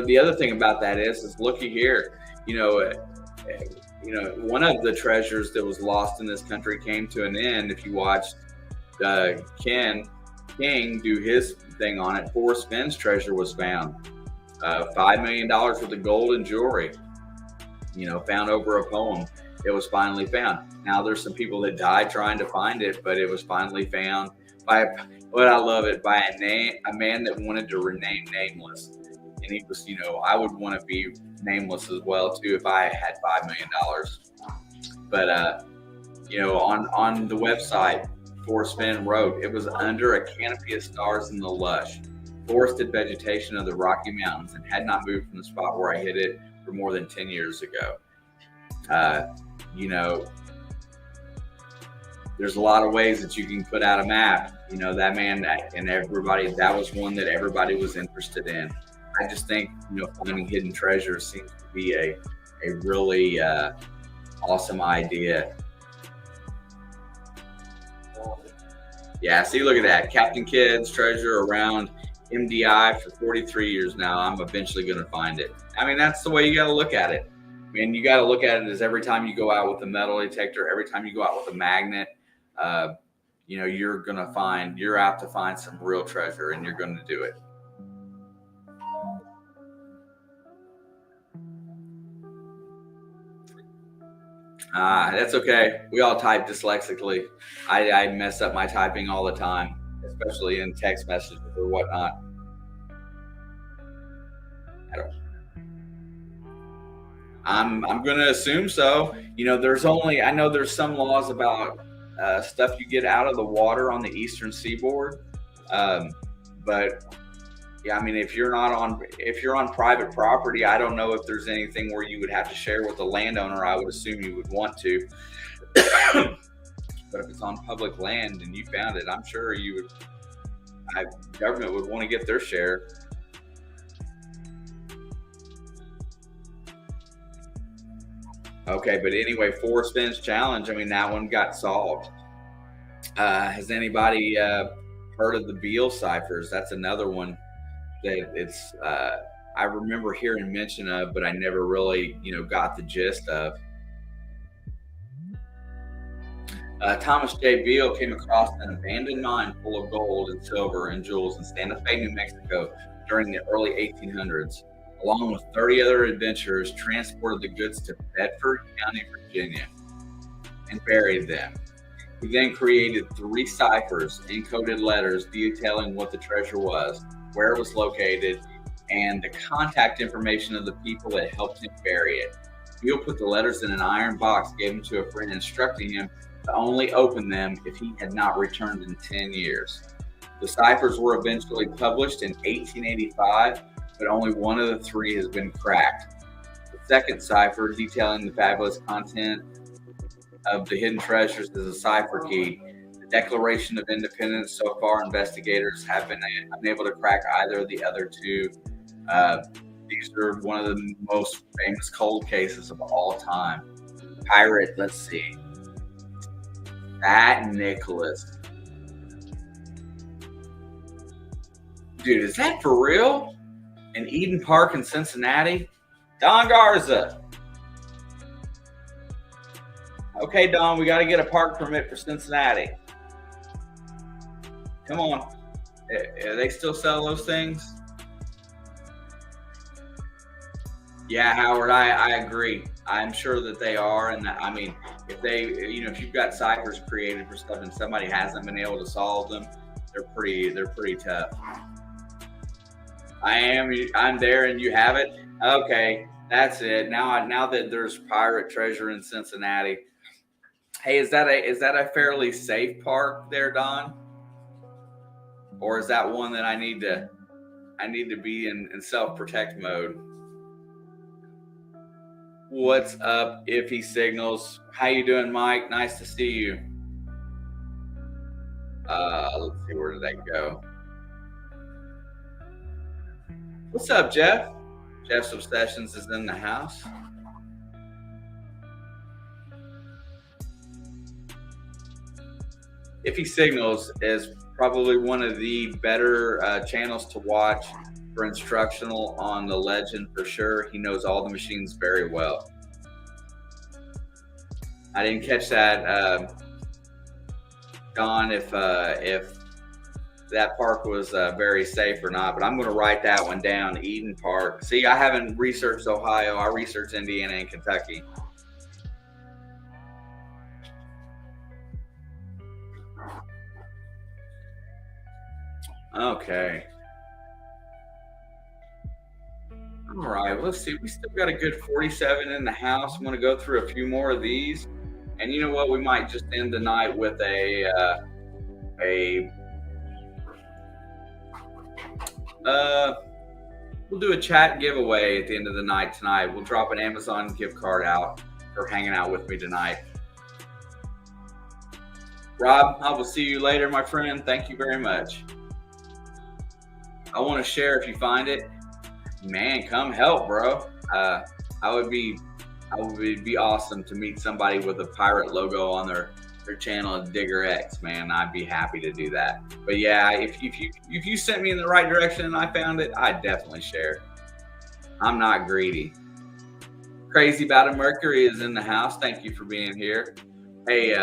the other thing about that is looky here. One of the treasures that was lost in this country came to an end. If you watched Ken King do his thing on it, Forrest Finn's treasure was found. $5 million worth of gold and jewelry, found over a poem. It was finally found. Now there's some people that died trying to find it, but it was finally found by a man that wanted to remain nameless. And he was, I would want to be nameless as well too if I had $5 million. But on the website, Forrest Finn wrote, it was under a canopy of stars in the lush, forested vegetation of the Rocky Mountains, and had not moved from the spot where I hid it for more than 10 years ago. There's a lot of ways that you can put out a map. That man and everybody, that was one that everybody was interested in. I just think, finding hidden treasures seems to be a really awesome idea. Yeah, see, look at that. Captain Kidd's treasure around MDI for 43 years now. I'm eventually going to find it. I mean, that's the way you got to look at it. I mean, you got to look at it as every time you go out with a metal detector, every time you go out with a magnet, you're out to find some real treasure, and you're going to do it. That's okay. We all type dyslexically. I mess up my typing all the time, especially in text messages or whatnot. I'm going to assume so. You know, I know there's some laws about stuff you get out of the water on the eastern seaboard, um, but yeah, I mean, if you're on private property, I don't know if there's anything where you would have to share with the landowner. I would assume you would want to, but if it's on public land and you found it, I'm sure government would want to get their share. Okay, but anyway, 4 spins challenge. I mean, that one got solved. Has anybody heard of the Beale ciphers? That's another one that I remember hearing mention of, but I never really got the gist of. Thomas J. Beale came across an abandoned mine full of gold and silver and jewels in Santa Fe, New Mexico during the early 1800s. Along with 30 other adventurers, transported the goods to Bedford County, Virginia, and buried them. He then created 3 ciphers, encoded letters detailing what the treasure was, where it was located, and the contact information of the people that helped him bury it. Beale put the letters in an iron box, gave them to a friend, instructing him to only open them if he had not returned in 10 years. The ciphers were eventually published in 1885, but only one of the 3 has been cracked. The second cipher, detailing the fabulous content of the hidden treasures, is a cipher key. The Declaration of Independence. So far, investigators have been unable to crack either of the other 2. These are one of the most famous cold cases of all time. Pirate, let's see. That Nicholas. Dude, is that for real? In Eden Park in Cincinnati? Don Garza. Okay, Don, we got to get a park permit for Cincinnati. Come on. They still sell those things? Yeah, Howard, I agree. I'm sure that they are. And I mean, if you've got ciphers created for stuff and somebody hasn't been able to solve them, they're pretty tough. I'm there and you have it. Okay, that's it. Now that there's pirate treasure in Cincinnati. Hey, is that a fairly safe park there, Don? Or is that one that I need to be in self-protect mode? What's up, Iffy Signals? How you doing, Mike? Nice to see you. Let's see, where did that go? What's up, Jeff? Jeff's Obsessions is in the house. Iffy Signals is probably one of the better channels to watch for instructional on the legend for sure. He knows all the machines very well. I didn't catch that, Don, if that park was very safe or not, but I'm going to write that one down. Eden Park. See, I haven't researched Ohio. I researched Indiana and Kentucky. Okay. All right, let's see. We still got a good 47 in the house. I'm going to go through a few more of these. And you know what? We might just end the night with we'll do a chat giveaway at the end of the night tonight. We'll drop an Amazon gift card out for hanging out with me tonight. Rob, I will see you later, my friend. Thank you very much. I want to share if you find it. Man, come help, bro. I would be awesome to meet somebody with a pirate logo on their channel at Digger X, man. I'd be happy to do that. But yeah, if you sent me in the right direction and I found it, I'd definitely share. I'm not greedy. Crazy About a Mercury is in the house. Thank you for being here. Hey,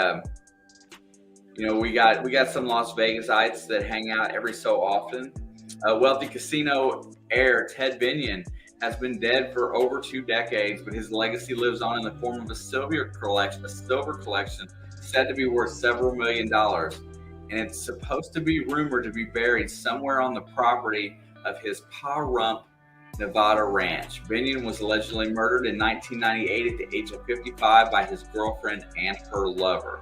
we got some Las Vegasites that hang out every so often. Wealthy casino heir Ted Binion has been dead for over 2 decades, but his legacy lives on in the form of a silver collection said to be worth several $1 million. And it's supposed to be rumored to be buried somewhere on the property of his Pahrump Nevada ranch. Binion was allegedly murdered in 1998 at the age of 55 by his girlfriend and her lover.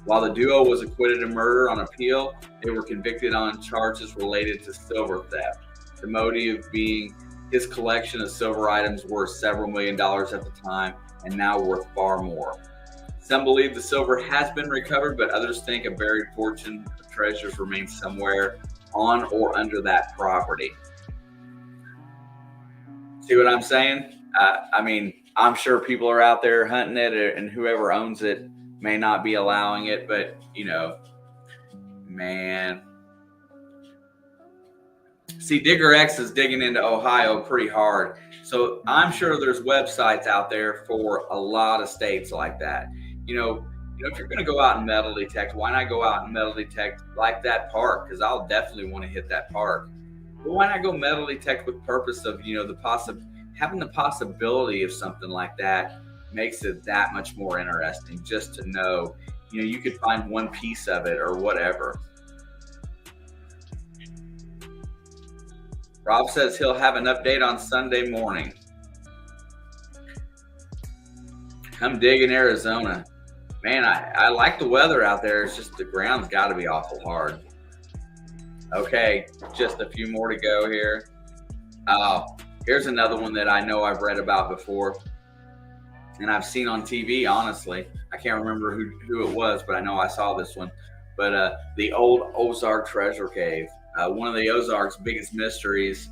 While the duo was acquitted of murder on appeal, they were convicted on charges related to silver theft. The motive being his collection of silver items worth several $1,000,000 at the time and now worth far more. Some believe the silver has been recovered, but others think a buried fortune of treasures remains somewhere on or under that property. See what I'm saying? I mean, I'm sure people are out there hunting it, and whoever owns it may not be allowing it, but you know, man. See, Digger X is digging into Ohio pretty hard. So I'm sure there's websites out there for a lot of states like that. You know, if you're going to go out and metal detect, why not go out and metal detect like that park? Because I'll definitely want to hit that park. But why not go metal detect with purpose of, having the possibility of something like that makes it that much more interesting just to know, you could find one piece of it or whatever. Rob says he'll have an update on Sunday morning. Come dig in Arizona. Man, I like the weather out there. It's just the ground's got to be awful hard. Okay, just a few more to go here. Here's another one that I know I've read about before and I've seen on TV, honestly. I can't remember who it was, but I know I saw this one. But the old Ozark treasure cave. One of the Ozark's biggest mysteries,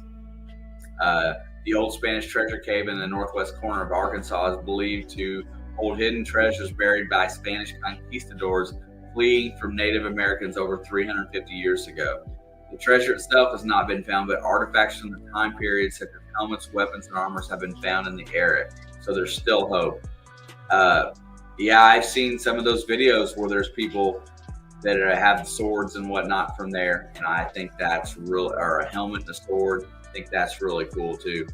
the old Spanish treasure cave in the northwest corner of Arkansas is believed to hold hidden treasures buried by Spanish conquistadors fleeing from Native Americans over 350 years ago. The treasure itself has not been found, but artifacts from the time period, such as helmets, weapons, and armors, have been found in the area. So there's still hope. Yeah, I've seen some of those videos where there's people that have swords and whatnot from there, and I think that's or a helmet and a sword. I think that's really cool too.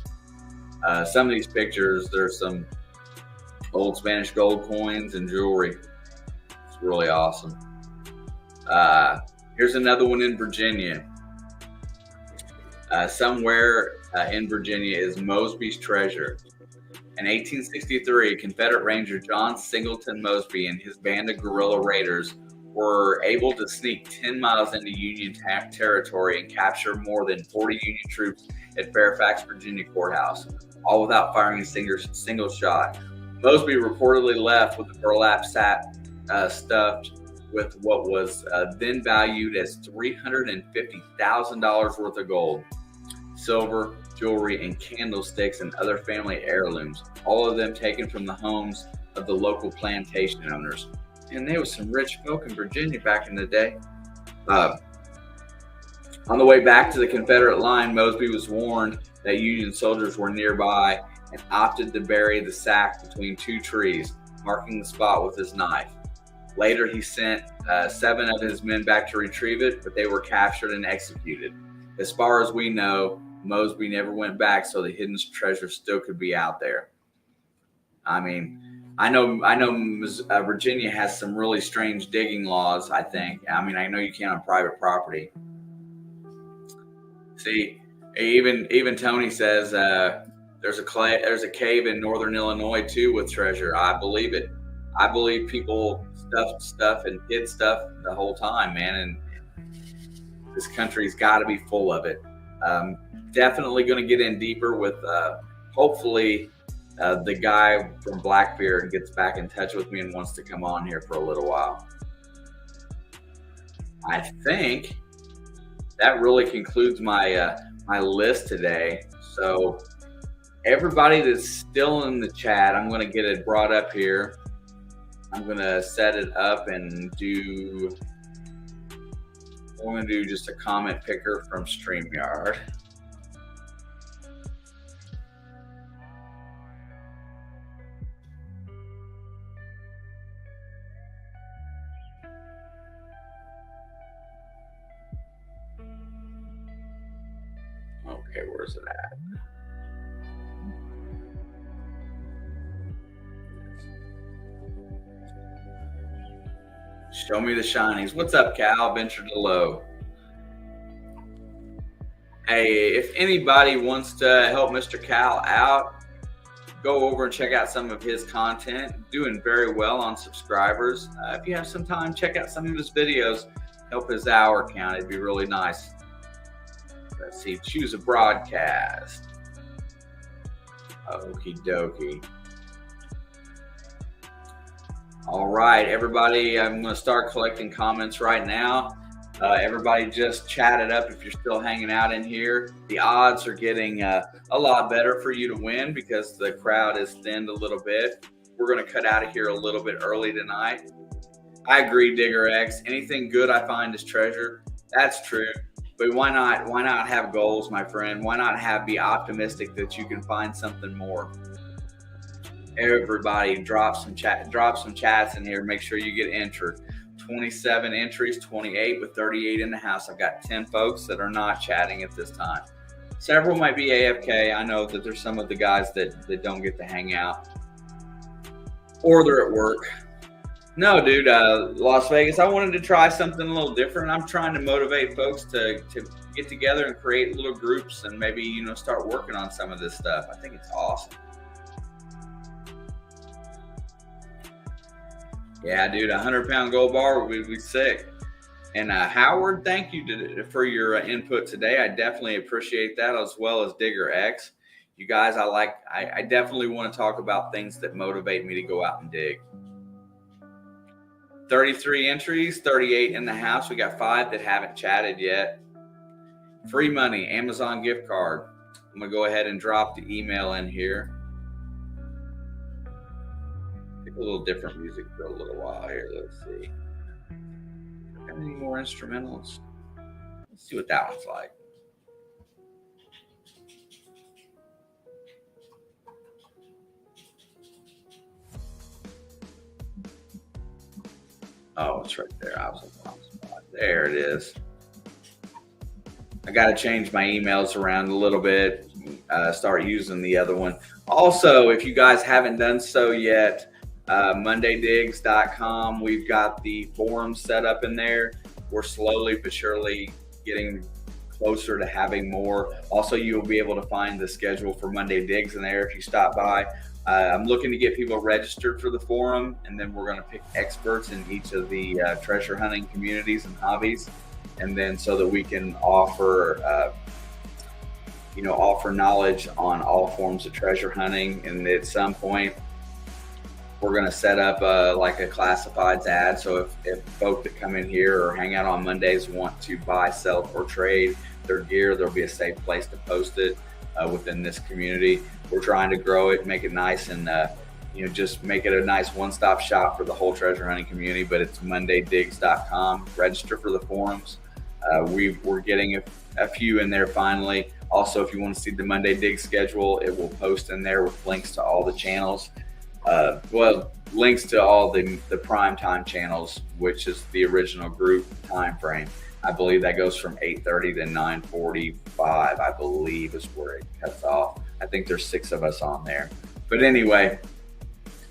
Some of these pictures, there's some old Spanish gold coins and jewelry. It's really awesome. Here's another one in Virginia. Somewhere in Virginia is Mosby's treasure. In 1863, Confederate Ranger John Singleton Mosby and his band of guerrilla raiders were able to sneak 10 miles into Union territory and capture more than 40 Union troops at Fairfax, Virginia courthouse, all without firing a single shot. Mosby reportedly left with a burlap sack stuffed with what was then valued as $350,000 worth of gold, silver, jewelry, and candlesticks and other family heirlooms, all of them taken from the homes of the local plantation owners. And there was some rich folk in Virginia back in the day. On the way back to the Confederate line, Mosby was warned that Union soldiers were nearby and opted to bury the sack between two trees, marking the spot with his knife. Later, he sent 7 of his men back to retrieve it, but they were captured and executed. As far as we know, Mosby never went back, so the hidden treasure still could be out there. I mean, I know Virginia has some really strange digging laws, I think. I mean, I know you can't on private property. See, even Tony says there's a cave in northern Illinois too with treasure. I believe it. I believe people stuff and hid stuff the whole time, man. And this country's got to be full of it. Definitely going to get in deeper with hopefully the guy from Blackbeard gets back in touch with me and wants to come on here for a little while. I think that really concludes my my list today. So everybody that's still in the chat, I'm going to get it brought up here. I'm going to set it up and I'm going to do just a comment picker from StreamYard. Okay, where's it at? Show me the shinies. What's up, Cal? Venture to low. Hey, if anybody wants to help Mr. Cal out, go over and check out some of his content. Doing very well on subscribers. If you have some time, check out some of his videos. Help his hour count. It'd be really nice. Let's see. Choose a broadcast. Okie dokie. All right, everybody. I'm going to start collecting comments right now. Everybody just chat it up if you're still hanging out in here. The odds are getting a lot better for you to win because the crowd is thinned a little bit. We're going to cut out of here a little bit early tonight. I agree, Digger X. Anything good I find is treasure. That's true. But why not have goals, my friend? Why not be optimistic that you can find something more? Everybody drop some chats in here. Make sure you get entered. 27 entries, 28 with 38 in the house. I've got 10 folks that are not chatting at this time. Several might be AFK. I know that there's some of the guys that don't get to hang out. Or they're at work. No, dude, Las Vegas, I wanted to try something a little different. I'm trying to motivate folks to get together and create little groups and maybe, start working on some of this stuff. I think it's awesome. Yeah, dude, 100-pound gold bar would be sick. And Howard, thank you for your input today. I definitely appreciate that, as well as Digger X. You guys, I definitely want to talk about things that motivate me to go out and dig. 33 entries, 38 in the house. We got 5 that haven't chatted yet. Free money, Amazon gift card. I'm going to go ahead and drop the email in here. A little different music for a little while here. Let's see. Got any more instrumentals? Let's see what that one's like. Oh, it's right there. I was on the wrong spot. There it is. I got to change my emails around a little bit. Start using the other one. Also, if you guys haven't done so yet, mondaydigs.com. We've got the forum set up in there. We're slowly but surely getting closer to having more. Also, you will be able to find the schedule for Monday Digs in there if you stop by. I'm looking to get people registered for the forum, and then we're going to pick experts in each of the treasure hunting communities and hobbies, and then so that we can offer knowledge on all forms of treasure hunting. And at some point, we're going to set up like a classifieds ad. So if folk that come in here or hang out on Mondays want to buy, sell, or trade their gear, there'll be a safe place to post it within this community. We're trying to grow it, make it nice, and just make it a nice one-stop shop for the whole treasure hunting community. But it's mondaydigs.com. Register for the forums. We're getting a few in there finally. Also, if you want to see the Monday Dig schedule, it will post in there with links to all the channels. Links to all the prime time channels, which is the original group time frame. I believe that goes from 8:30 to 9:45, I believe is where it cuts off. I think there's 6 of us on there. But anyway,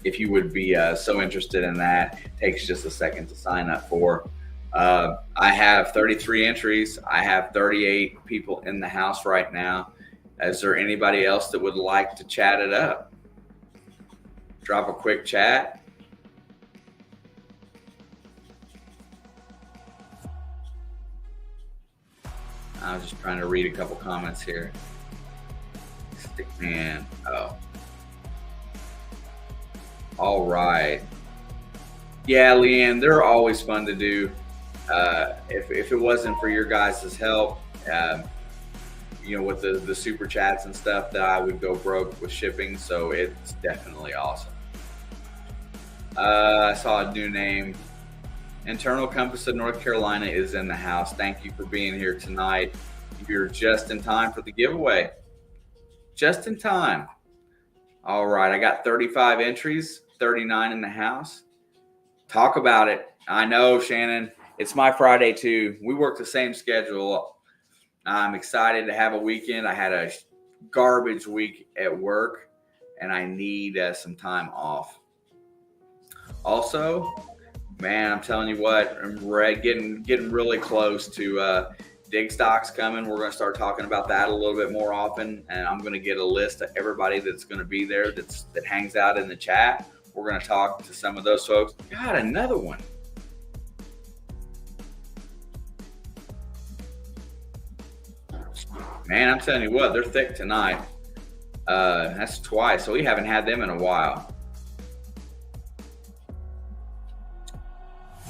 if you would be so interested in that, it takes just a second to sign up for. I have 33 entries. I have 38 people in the house right now. Is there anybody else that would like to chat it up? Drop a quick chat. I was just trying to read a couple comments here. Stickman. Oh. All right. Yeah, Leanne, they're always fun to do. If it wasn't for your guys' help, with the super chats and stuff, that I would go broke with shipping. So it's definitely awesome. I saw a new name. Internal Compass of North Carolina is in the house. Thank you for being here tonight. You're just in time for the giveaway. Just in time. All right. I got 35 entries, 39 in the house. Talk about it. I know, Shannon. It's my Friday too. We work the same schedule. I'm excited to have a weekend. I had a garbage week at work, and I need some time off. Also, man, I'm telling you what, I'm getting really close to Dig Stock's coming. We're going to start talking about that a little bit more often, and I'm going to get a list of everybody that's going to be there that hangs out in the chat. We're going to talk to some of those folks. God, another one. Man, I'm telling you what, they're thick tonight. That's twice, so we haven't had them in a while.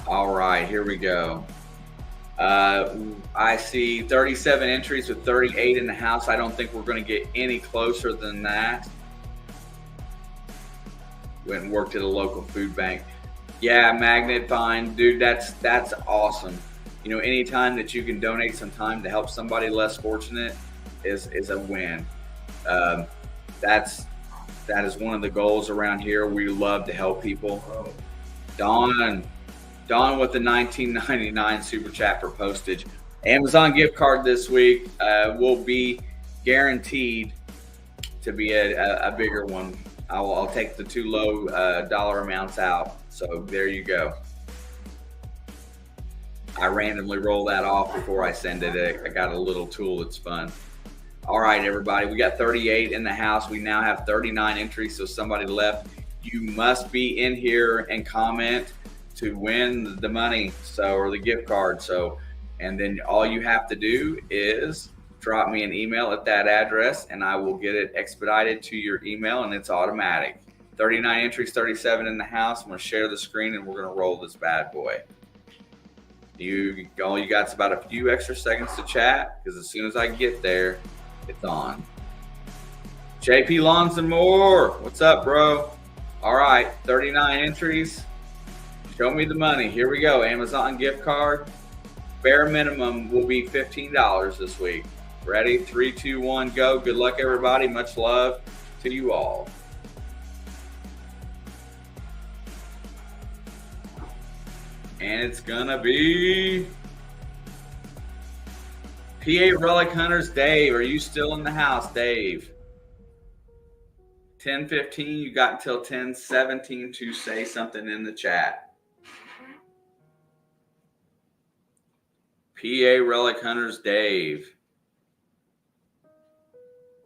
All right, here we go. I see 37 entries with 38 in the house. I don't think we're going to get any closer than that. Went and worked at a local food bank. Yeah, Magnet Find, dude, that's awesome. You know, anytime that you can donate some time to help somebody less fortunate is a win. That is one of the goals around here. We love to help people. Dawn with the $19.99 super chat for postage. Amazon gift card this week will be guaranteed to be a bigger one. I'll take the two low dollar amounts out. So there you go. I randomly roll that off before I send it. I got a little tool. It's fun. All right, everybody. We got 38 in the house. We now have 39 entries. So somebody left. You must be in here and comment to win the money, or the gift card. And then all you have to do is drop me an email at that address and I will get it expedited to your email, and it's automatic. 39 entries, 37 in the house. I'm going to share the screen and we're going to roll this bad boy. All you got is about a few extra seconds to chat, because as soon as I get there, it's on. JP Lawns and More, what's up, bro? All right, 39 entries. Show me the money. Here we go. Amazon gift card. Bare minimum will be $15 this week. Ready? 3, 2, 1, go. Good luck, everybody. Much love to you all. And it's gonna be PA Relic Hunters. Dave, are you still in the house, Dave? 10:15. You got until 10:17 to say something in the chat. PA Relic Hunters, Dave.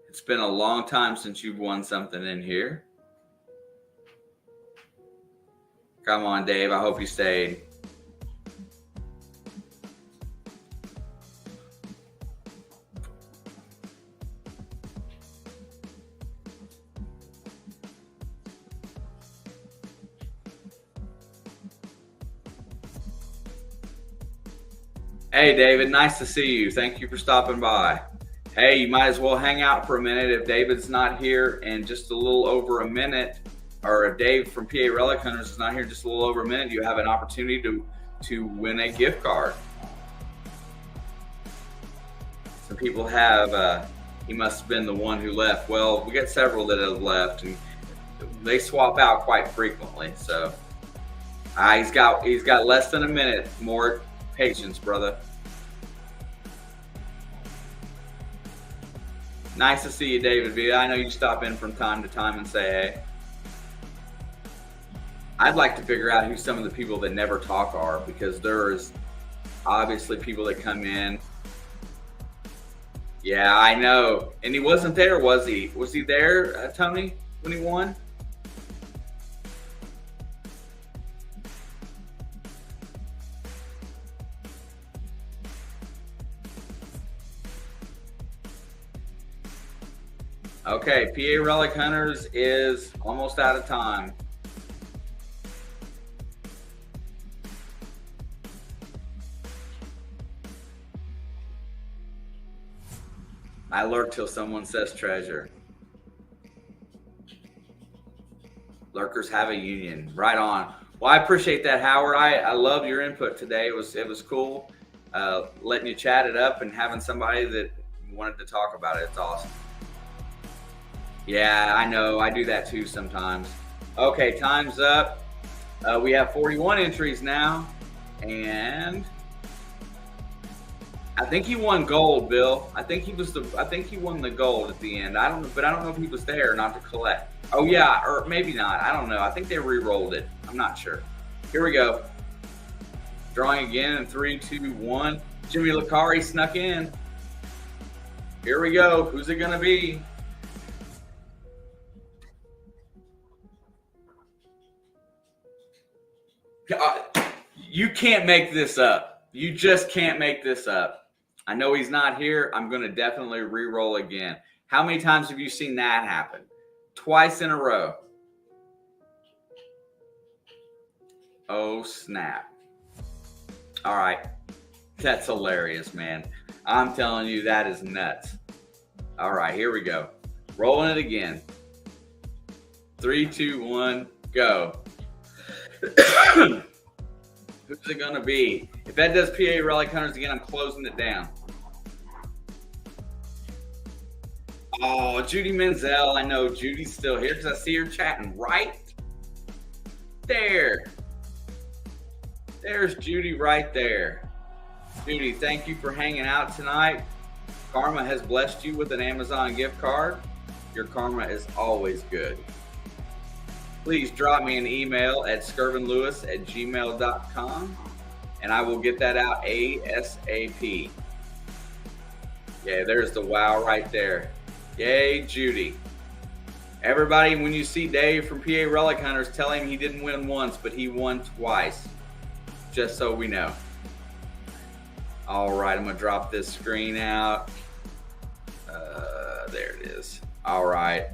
It's been a long time since you've won something in here. Come on, Dave. I hope you stayed. Hey, David, nice to see you. Thank you for stopping by. Hey, you might as well hang out for a minute if David's not here in just a little over a minute, or if Dave from PA Relic Hunters is not here just a little over a minute, you have an opportunity to win a gift card. Some people have, he must have been the one who left. Well, we got several that have left, and they swap out quite frequently. So he's got less than a minute. More patience, brother. Nice to see you, David V. I know you stop in from time to time and say hey. I'd like to figure out who some of the people that never talk are, because there's obviously people that come in. Yeah, I know. And he wasn't there, was he? Was he there, Tony, when he won? Okay, PA Relic Hunters is almost out of time. I lurk till someone says treasure. Lurkers have a union. Right on. Well, I appreciate that, Howard. I love your input today. It was cool letting you chat it up and having somebody that wanted to talk about it. It's awesome. Yeah, I know. I do that too sometimes. Okay, time's up. We have 41 entries now, and I think he won gold, Bill. I think he won the gold at the end. I don't know if he was there or not to collect. Oh yeah, or maybe not. I don't know. I think they re-rolled it. I'm not sure. Here we go. Drawing again in 3, 2, 1. Jimmy Lacari snuck in. Here we go. Who's it going to be? You can't make this up. You just can't make this up. I know he's not here. I'm going to definitely re-roll again. How many times have you seen that happen? Twice in a row. Oh, snap. All right. That's hilarious, man. I'm telling you, that is nuts. All right, here we go. Rolling it again. 3, 2, 1, go. Who's it going to be? If that does PA Relic Hunters again, I'm closing it down. Oh, Judy Menzel. I know Judy's still here because I see her chatting right there. There's Judy right there. Judy, thank you for hanging out tonight. Karma has blessed you with an Amazon gift card. Your karma is always good. Please drop me an email at skirvinlewis@gmail.com and I will get that out ASAP. Yeah, there's the wow right there. Yay, Judy. Everybody, when you see Dave from PA Relic Hunters, tell him he didn't win once, but he won twice. Just so we know. All right, I'm going to drop this screen out. There it is. All right.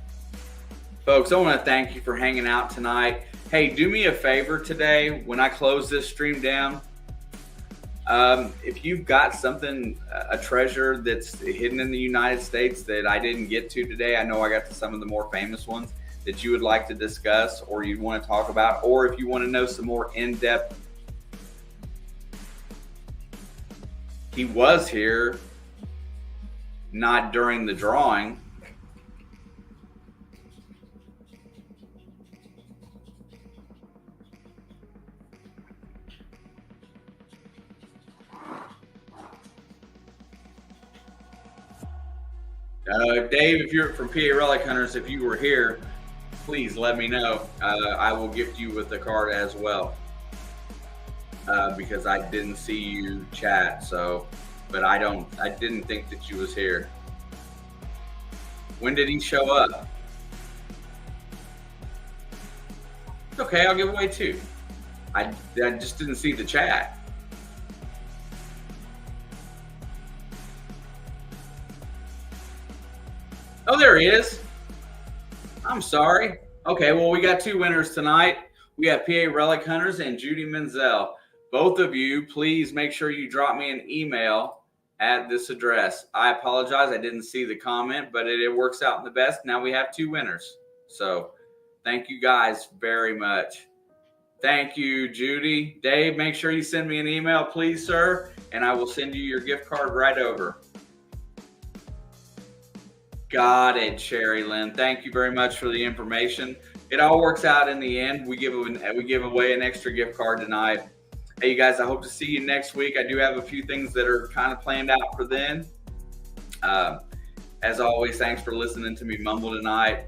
Folks, I want to thank you for hanging out tonight. Hey, do me a favor today when I close this stream down. If you've got something, a treasure that's hidden in the United States that I didn't get to today, I know I got to some of the more famous ones that you would like to discuss or you'd want to talk about, or if you want to know some more in-depth. He was here, not during the drawing. Dave, if you're from PA Relic Hunters, if you were here, please let me know. I will gift you with the card as well. Because I didn't see you chat, but I didn't think that you was here. When did he show up? It's okay, I'll give away 2. I just didn't see the chat. Oh, there he is. I'm sorry. Okay, well, we got 2 winners tonight. We have PA Relic Hunters and Judy Menzel. Both of you, please make sure you drop me an email at this address. I apologize. I didn't see the comment, but it works out in the best. Now we have 2 winners. So thank you guys very much. Thank you, Judy. Dave, make sure you send me an email, please, sir, and I will send you your gift card right over. Got it, Sherry Lynn. Thank you very much for the information. It all works out in the end. We give away an extra gift card tonight. Hey, you guys, I hope to see you next week. I do have a few things that are kind of planned out for then. As always, thanks for listening to me mumble tonight.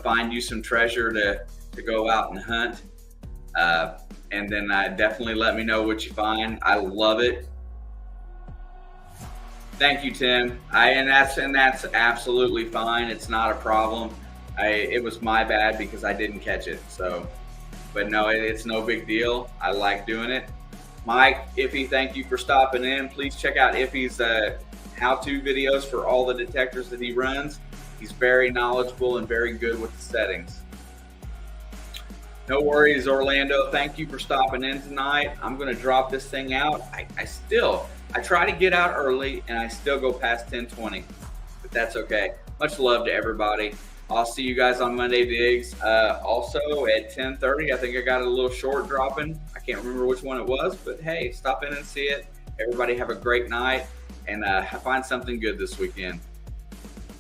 Find you some treasure to go out and hunt. And then definitely let me know what you find. I love it. Thank you, Tim. And that's absolutely fine. It's not a problem. It was my bad because I didn't catch it. But no, it's no big deal. I like doing it. Mike, Iffy, thank you for stopping in. Please check out Iffy's how-to videos for all the detectors that he runs. He's very knowledgeable and very good with the settings. No worries, Orlando. Thank you for stopping in tonight. I'm going to drop this thing out. I try to get out early, and I still go past 10:20, but that's okay. Much love to everybody. I'll see you guys on Monday Digs. Also at 10:30, I think I got a little short dropping. I can't remember which one it was, but hey, stop in and see it. Everybody have a great night, and find something good this weekend.